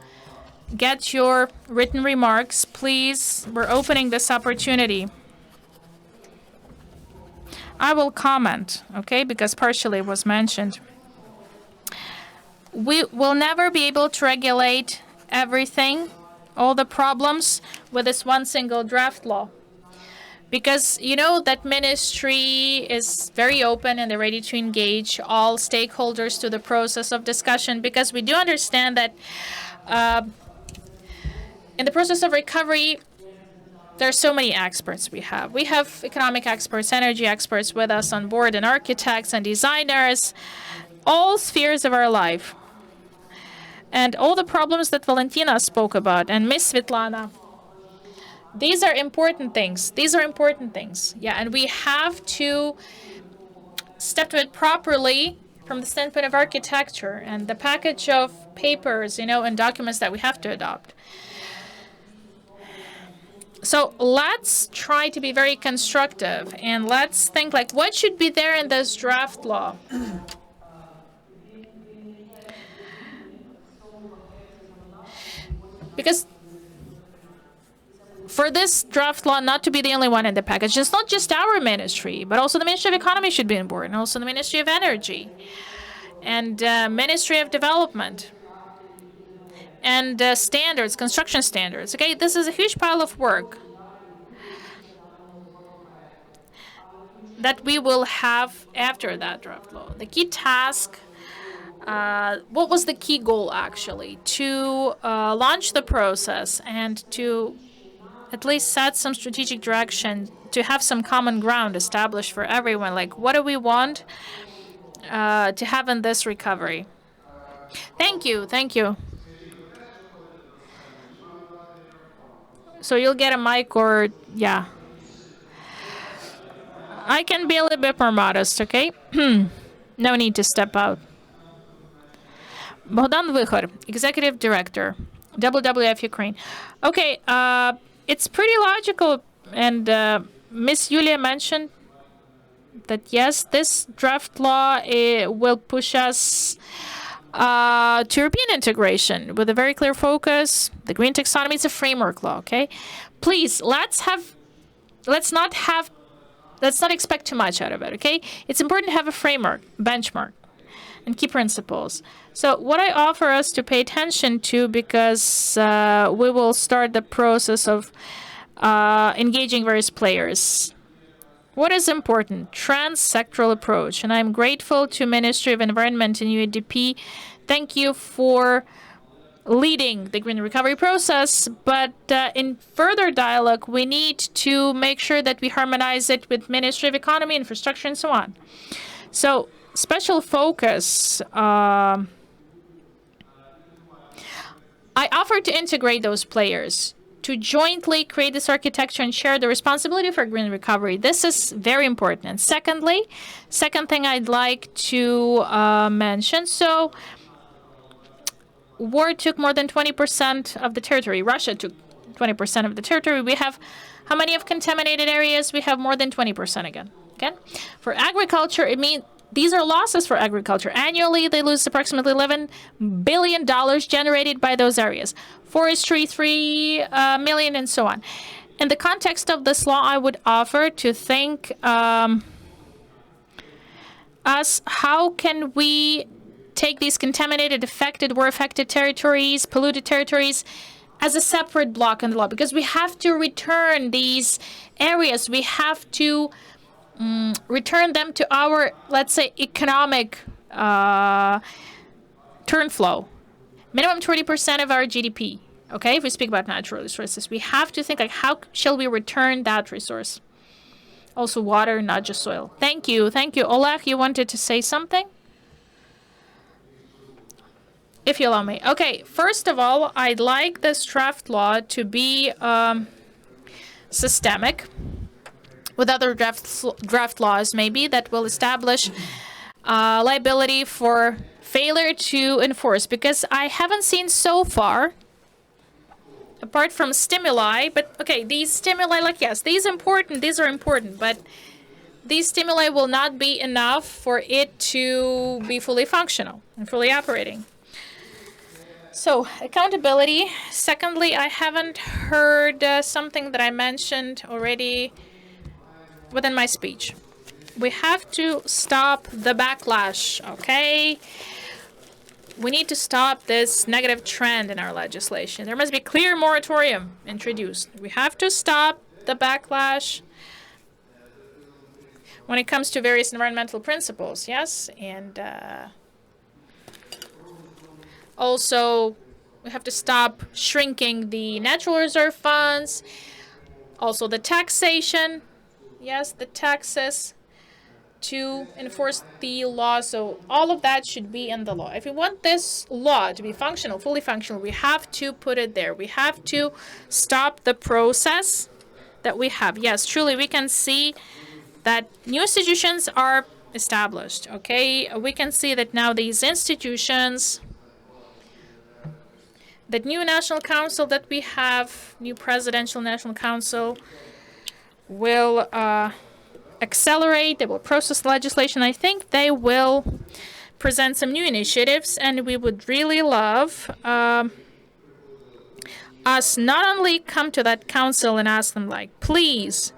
get your written remarks. Please, we're opening this opportunity. I will comment, okay, because partially it was mentioned. We will never be able to regulate everything, all the problems with this one single draft law. Because you know that ministry is very open and they're ready to engage all stakeholders to the process of discussion, because we do understand that in the process of recovery, there are so many experts we have. We have economic experts, energy experts with us on board, and architects and designers, all spheres of our life. And all the problems that Valentina spoke about, and Miss Svetlana, these are important things. These are important things. Yeah, and we have to step to it properly from the standpoint of architecture and the package of papers, you know, and documents that we have to adopt. So let's try to be very constructive and let's think like what should be there in this draft law. Because for this draft law not to be the only one in the package, it's not just our ministry, but also the Ministry of Economy should be on board, and also the Ministry of Energy, and Ministry of Development, and standards, construction standards. Okay, this is a huge pile of work that we will have after that draft law. The key task, what was the key goal actually? To launch the process and to at least set some strategic direction, to have some common ground established for everyone. Like, what do we want to have in this recovery? Thank you, thank you. So you'll get a mic or, yeah. I can be a little bit more modest, okay? No need to step out. Богдан Вихор, Executive Director, WWF Ukraine. Okay, it's pretty logical, and Miss Yulia mentioned that, yes, this draft law will push us to European integration with a very clear focus. The green taxonomy is a framework law, okay? Please, let's not expect too much out of it, okay? It's important to have a framework, benchmark, and key principles. So what I offer us to pay attention to, because we will start the process of engaging various players. What is important? Trans-sectoral approach. And I'm grateful to Ministry of Environment and UNDP. Thank you for leading the green recovery process. But in further dialogue, we need to make sure that we harmonize it with Ministry of Economy, Infrastructure, and so on. So special focus. I offer to integrate those players, to jointly create this architecture and share the responsibility for green recovery. This is very important. And second thing I'd like to mention, so war took more than 20% of the territory. Russia took 20% of the territory. We have, how many of contaminated areas? We have more than 20% again. Okay? For agriculture, it means these are losses for agriculture. Annually, they lose approximately $11 billion generated by those areas. Forestry, $3 million, and so on. In the context of this law, I would offer to think us, how can we take these contaminated, affected, war-affected territories, polluted territories, as a separate block in the law, because we have to return these areas. We have to return them to our, let's say, economic turn flow. Minimum 20% of our GDP. Okay, if we speak about natural resources, we have to think like, how shall we return that resource? Also water, not just soil. Thank you. Thank you. Oleg, you wanted to say something? If you allow me. Okay, first of all, I'd like this draft law to be systemic with other draft laws maybe that will establish liability for failure to enforce, because I haven't seen so far, apart from stimuli, but okay, these stimuli, like, yes, these are important, but these stimuli will not be enough for it to be fully functional and fully operating. So, accountability. Secondly, I haven't heard something that I mentioned already within my speech. We have to stop the backlash, okay? We need to stop this negative trend in our legislation. There must be clear moratorium introduced. We have to stop the backlash when it comes to various environmental principles, yes? And also, we have to stop shrinking the natural reserve funds. Also, the taxation, yes, the taxes to enforce the law. So all of that should be in the law. If we want this law to be functional, fully functional, we have to put it there. We have to stop the process that we have. Yes, truly, we can see that new institutions are established, okay? We can see that now these institutions, that new National Council that we have, new Presidential National Council, will accelerate, they will process legislation. I think they will present some new initiatives, and we would really love us not only come to that council and ask them, like, please,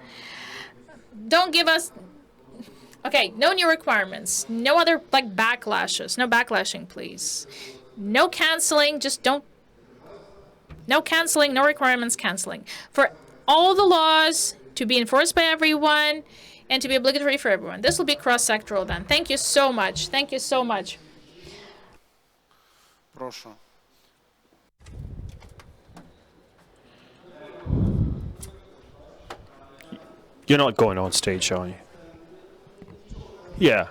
don't give us, okay, no new requirements, no other, like, backlashes, no backlashing, please. No canceling, just don't, no canceling, no requirements canceling. For all the laws to be enforced by everyone and to be obligatory for everyone. This will be cross-sectoral then. Thank you so much. Thank you so much. Прошу. You're not going on stage, are you? Yeah.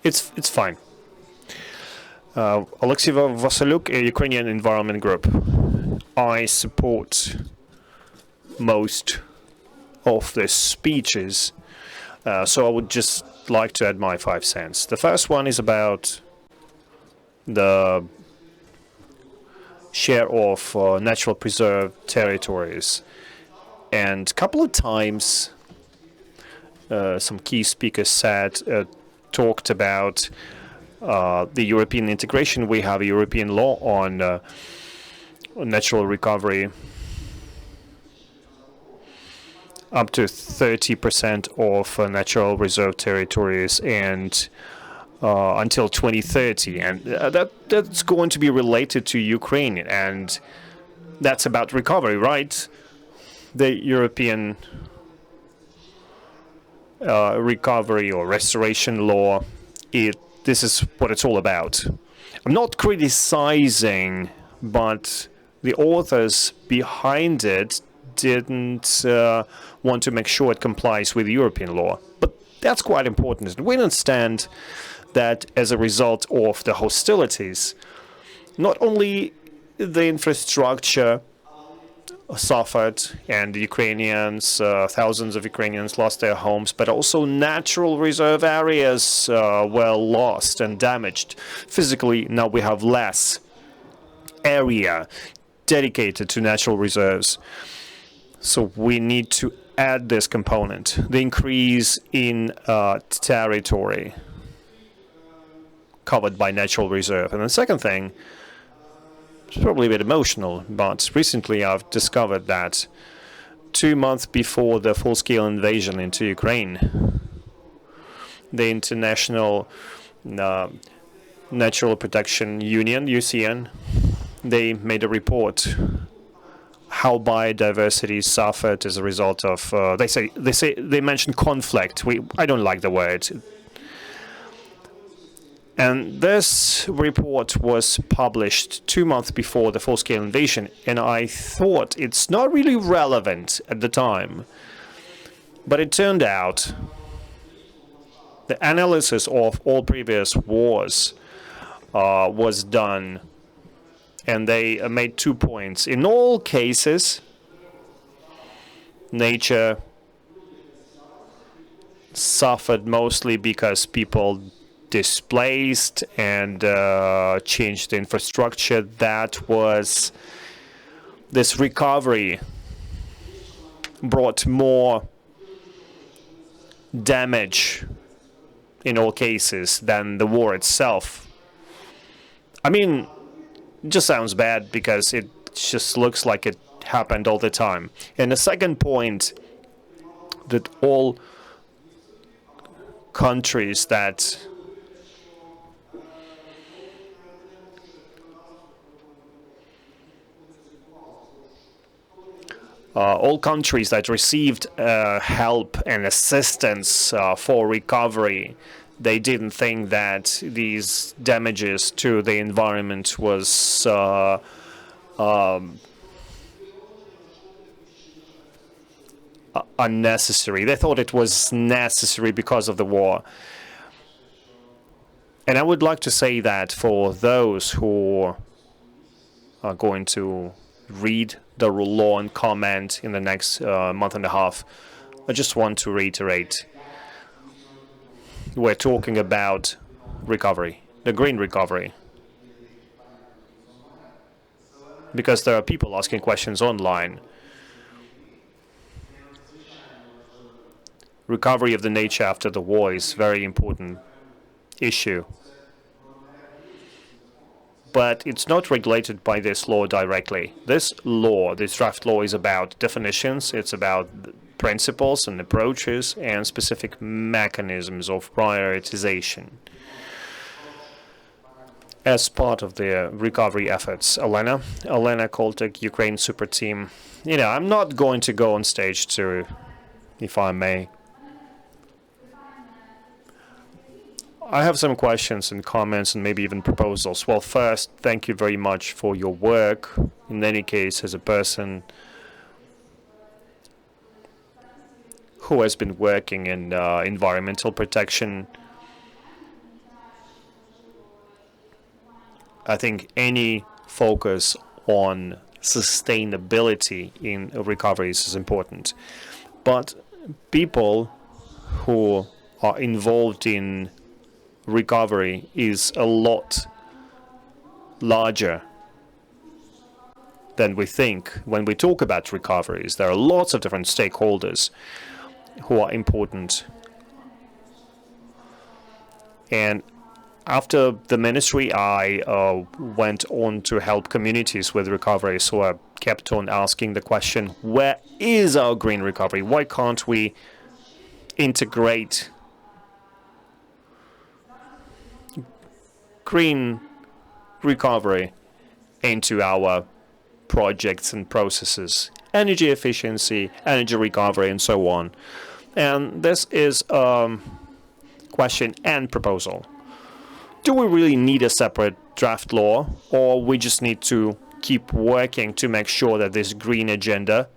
It's fine. Alexei Vasylyuk, a Ukrainian Environment Group. I support most of the speeches, so I would just like to add my 5 cents. The first one is about the share of natural preserved territories. And a couple of times some key speakers talked about the European integration. We have a European law on natural recovery. Up to 30% of natural reserve territories, and until 2030, and that's going to be related to Ukraine, and that's about recovery, right? The European recovery or restoration law, this is what it's all about. I'm not criticizing, but the authors behind it didn't want to make sure it complies with European law. But that's quite important. We understand that as a result of the hostilities, not only the infrastructure suffered and the Ukrainians, thousands of Ukrainians lost their homes, but also natural reserve areas were lost and damaged. Physically, now we have less area dedicated to natural reserves. So we need to add this component, the increase in territory covered by natural reserve. And the second thing, it's probably a bit emotional, but recently I've discovered that 2 months before the full-scale invasion into Ukraine, the International Natural Protection Union, UCN, they made a report how biodiversity suffered as a result of, they mentioned conflict. I don't like the word. And this report was published 2 months before the full-scale invasion, and I thought it's not really relevant at the time. But it turned out the analysis of all previous wars was done, and they made 2 points. In all cases, nature suffered mostly because people displaced and changed the infrastructure. That was, this recovery brought more damage in all cases than the war itself. I mean, it just sounds bad because it just looks like it happened all the time. And the second point, that all countries that received help and assistance for recovery, they didn't think that these damages to the environment was unnecessary. They thought it was necessary because of the war. And I would like to say that for those who are going to read the law and comment in the next month and a half, I just want to reiterate, we're talking about recovery, the green recovery. Because there are people asking questions online. Recovery of the nature after the war is a very important issue. But it's not regulated by this law directly. This law, this draft law, is about definitions, it's about principles and approaches and specific mechanisms of prioritization. As part of the recovery efforts, Elena Koltek, Ukraine Super Team. I'm not going to go on stage to, if I may. I have some questions and comments and maybe even proposals. Well, first, thank you very much for your work. In any case, as a person who has been working in environmental protection, I think any focus on sustainability in recoveries is important. But people who are involved in recovery is a lot larger than we think. When we talk about recoveries, there are lots of different stakeholders who are important. And after the ministry, I went on to help communities with recovery, so I kept on asking the question, where is our green recovery? Why can't we integrate green recovery into our projects and processes? Energy efficiency, energy recovery, and so on. And this is a question and proposal. Do we really need a separate draft law, or we just need to keep working to make sure that this green agenda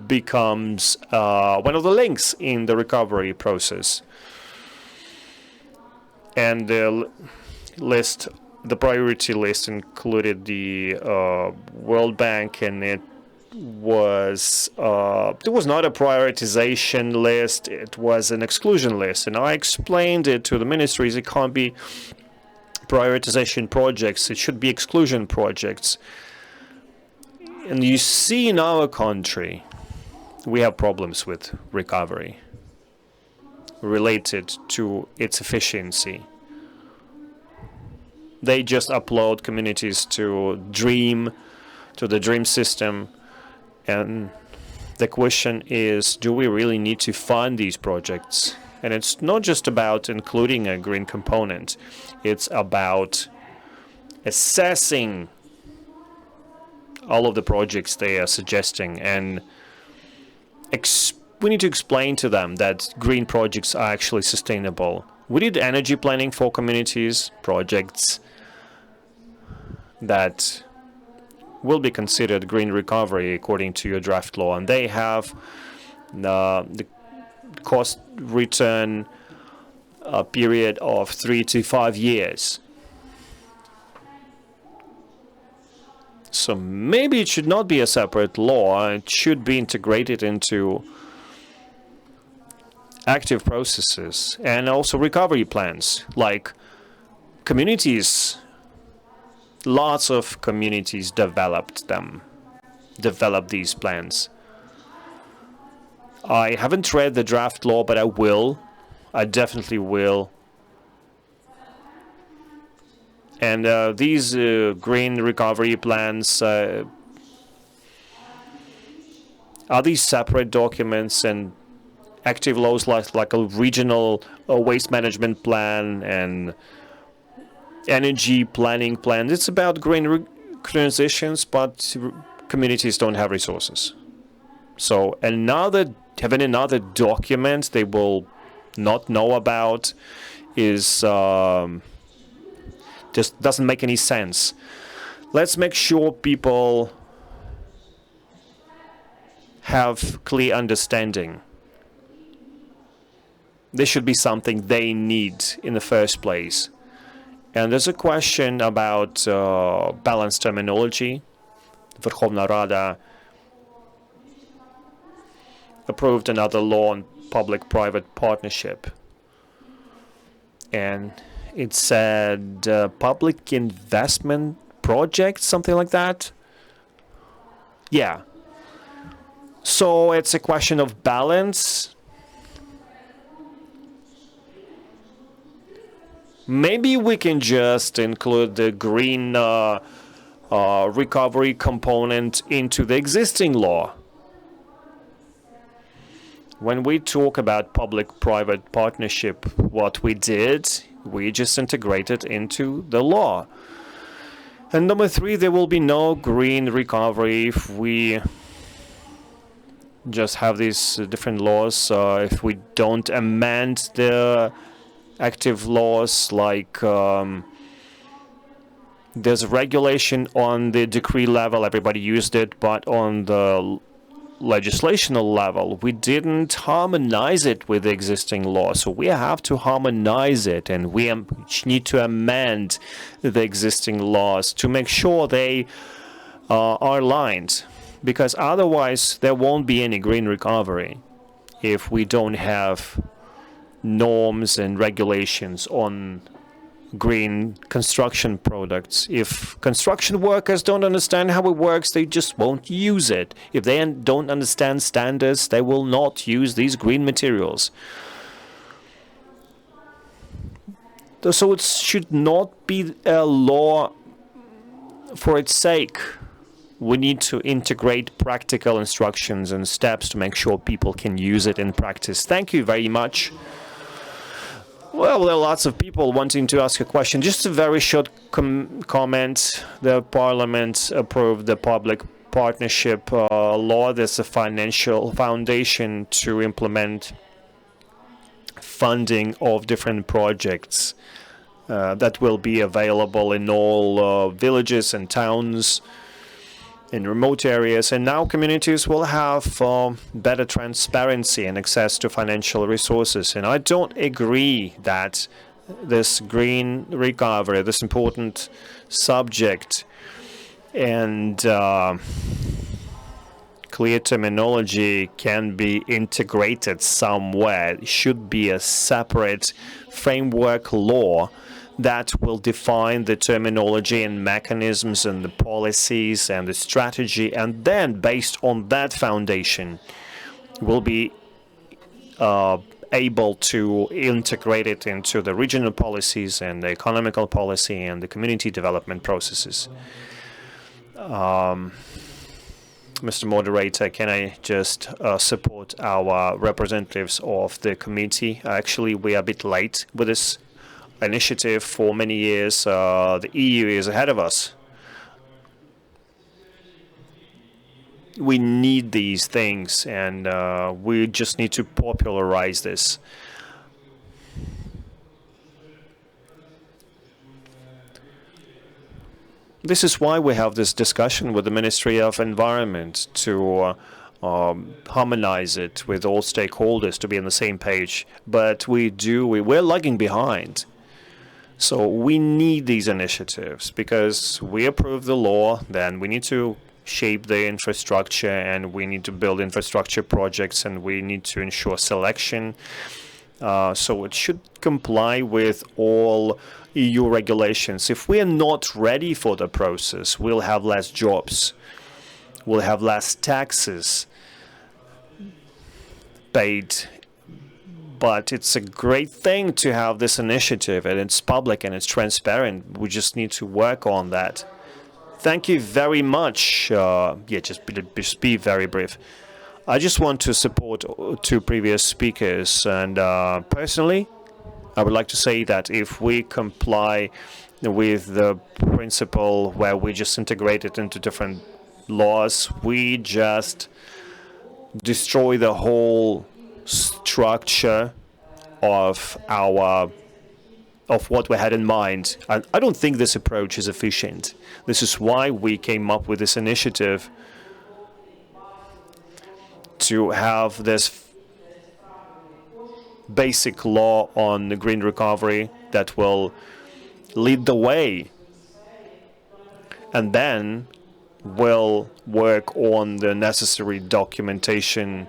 becomes one of the links in the recovery process? And the priority list included the World Bank, and it was not a prioritization list, it was an exclusion list. And I explained it to the ministries, it can't be prioritization projects, it should be exclusion projects. And you see, in our country, we have problems with recovery related to its efficiency. They just upload communities to the DREAM system, and the question is, do we really need to fund these projects? And it's not just about including a green component. It's about assessing all of the projects they are suggesting, and we need to explain to them that green projects are actually sustainable. We did energy planning for communities, projects that will be considered green recovery according to your draft law, and they have the cost return period of 3 to 5 years. So maybe it should not be a separate law. It should be integrated into active processes and also recovery plans. Like communities, lots of communities developed these plans. I haven't read the draft law, but I will. I definitely will. And these green recovery plans, are these separate documents and active laws like a regional waste management plan and energy planning plan? It's about green transitions, but communities don't have resources. So having another document they will not know about is just doesn't make any sense. Let's make sure people have clear understanding. This should be something they need in the first place. And there's a question about balanced terminology. Verkhovna Rada approved another law on public-private partnership. And it said public investment project, something like that. Yeah. So it's a question of balance. Maybe we can just include the green recovery component into the existing law. When we talk about public-private partnership, what we did, we just integrated into the law. And number 3, there will be no green recovery if we just have these different laws. If we don't amend the active laws, like there's a regulation on the decree level, everybody used it, but on the legislational level, we didn't harmonize it with the existing law. So we have to harmonize it, and we need to amend the existing laws to make sure they are aligned, because otherwise there won't be any green recovery if we don't have norms and regulations on green construction products. If construction workers don't understand how it works, they just won't use it. If they don't understand standards, they will not use these green materials. So it should not be a law for its sake. We need to integrate practical instructions and steps to make sure people can use it in practice. Thank you very much. Well, there are lots of people wanting to ask a question. Just a very short comment. The Parliament approved the public partnership law. There's a financial foundation to implement funding of different projects that will be available in all villages and towns in remote areas, and now communities will have better transparency and access to financial resources. And I don't agree that this green recovery, this important subject, and clear terminology can be integrated somewhere. It should be a separate framework law that will define the terminology and mechanisms and the policies and the strategy, and then based on that foundation we'll be able to integrate it into the regional policies and the economical policy and the community development processes. Mr. Moderator, can I just support our representatives of the committee? Actually, we are a bit late with this initiative. For many years, the EU is ahead of us. We need these things, and we just need to popularize this. This is why we have this discussion with the Ministry of Environment to harmonize it with all stakeholders to be on the same page. But we're lagging behind. So we need these initiatives because we approve the law, then we need to shape the infrastructure, and we need to build infrastructure projects, and we need to ensure selection. So it should comply with all EU regulations. If we are not ready for the process, we'll have less jobs, we'll have less taxes paid. But it's a great thing to have this initiative, and it's public and it's transparent. We just need to work on that. Thank you very much. Just be very brief. I just want to support two previous speakers, and personally, I would like to say that if we comply with the principle where we just integrate it into different laws, we just destroy the whole structure of what we had in mind. I don't think this approach is efficient. This is why we came up with this initiative to have this basic law on the green recovery that will lead the way, and then we'll work on the necessary documentation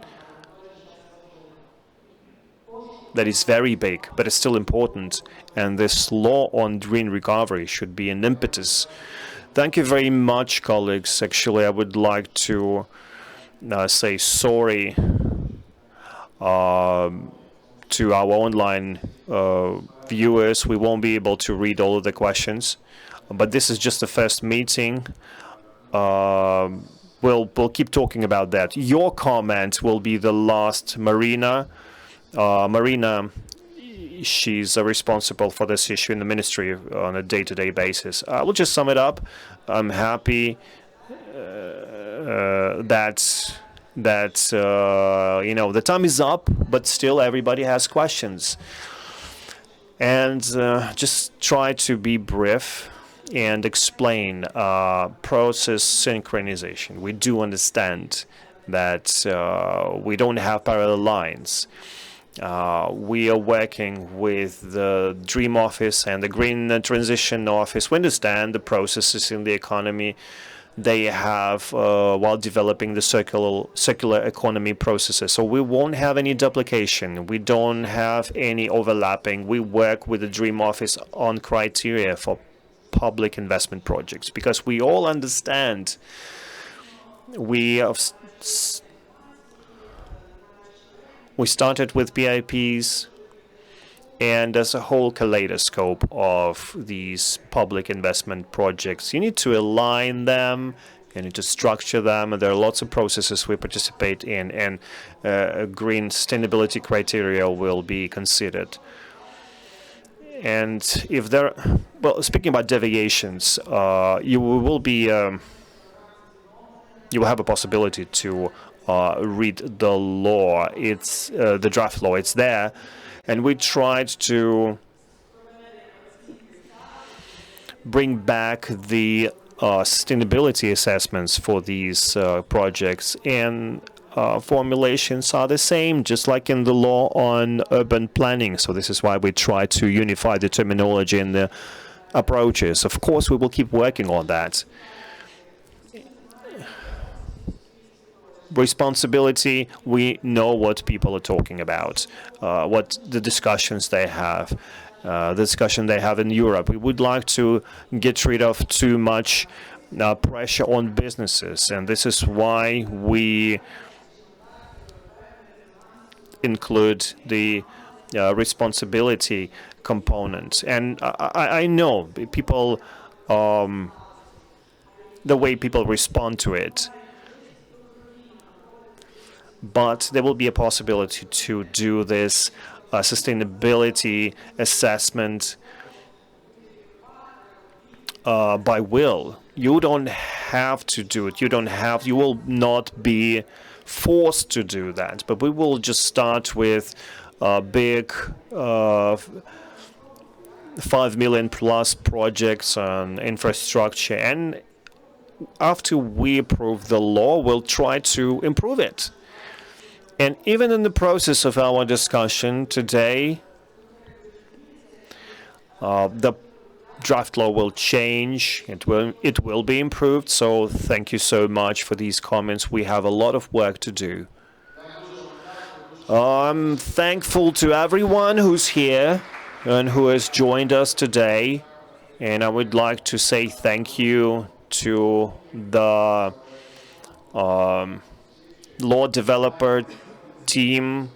that is very big, but it's still important. And this law on green recovery should be an impetus. Thank you very much, colleagues. Actually, I would like to say sorry to our online viewers. We won't be able to read all of the questions, but this is just the first meeting. We'll keep talking about that. Your comment will be the last. Marina, she's responsible for this issue in the ministry on a day-to-day basis. I will just sum it up. I'm happy that the time is up, but still everybody has questions. And just try to be brief and explain process synchronization. We do understand that we don't have parallel lines. We are working with the DREAM office and the Green Transition office. We understand the processes in the economy they have while developing the circular economy processes. So we won't have any duplication. We don't have any overlapping. We work with the DREAM office on criteria for public investment projects because we all understand we started with PIPs, and there's a whole kaleidoscope of these public investment projects. You need to align them, you need to structure them, and there are lots of processes we participate in, and green sustainability criteria will be considered. And if there, well, speaking about deviations, you will have a possibility to read the law. It's the draft law. It's there, and we tried to bring back the sustainability assessments for these projects, and formulations are the same, just like in the law on urban planning. So this is why we try to unify the terminology and the approaches. Of course, we will keep working on that. Responsibility, we know what people are talking about, what the discussions they have, the discussion they have in Europe. We would like to get rid of too much pressure on businesses, and this is why we include the responsibility component. And I know people, the way people respond to it. but there will be a possibility to do this sustainability assessment by will. You don't have to do it. You will not be forced to do that. But we will just start with big 5 million plus projects on infrastructure. And after we approve the law, we'll try to improve it. And even in the process of our discussion today, the draft law will change. It will be improved. So thank you so much for these comments. We have a lot of work to do. I'm thankful to everyone who's here and who has joined us today. And I would like to say thank you to the law developer team,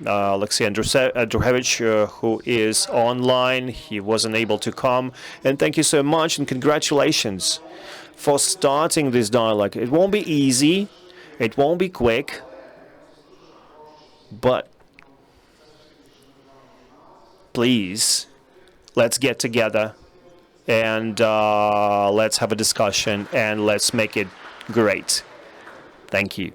Alexei Andruhevich, who is online. He wasn't able to come. And thank you so much and congratulations for starting this dialogue. It won't be easy. It won't be quick. But please, let's get together and let's have a discussion and let's make it great. Thank you.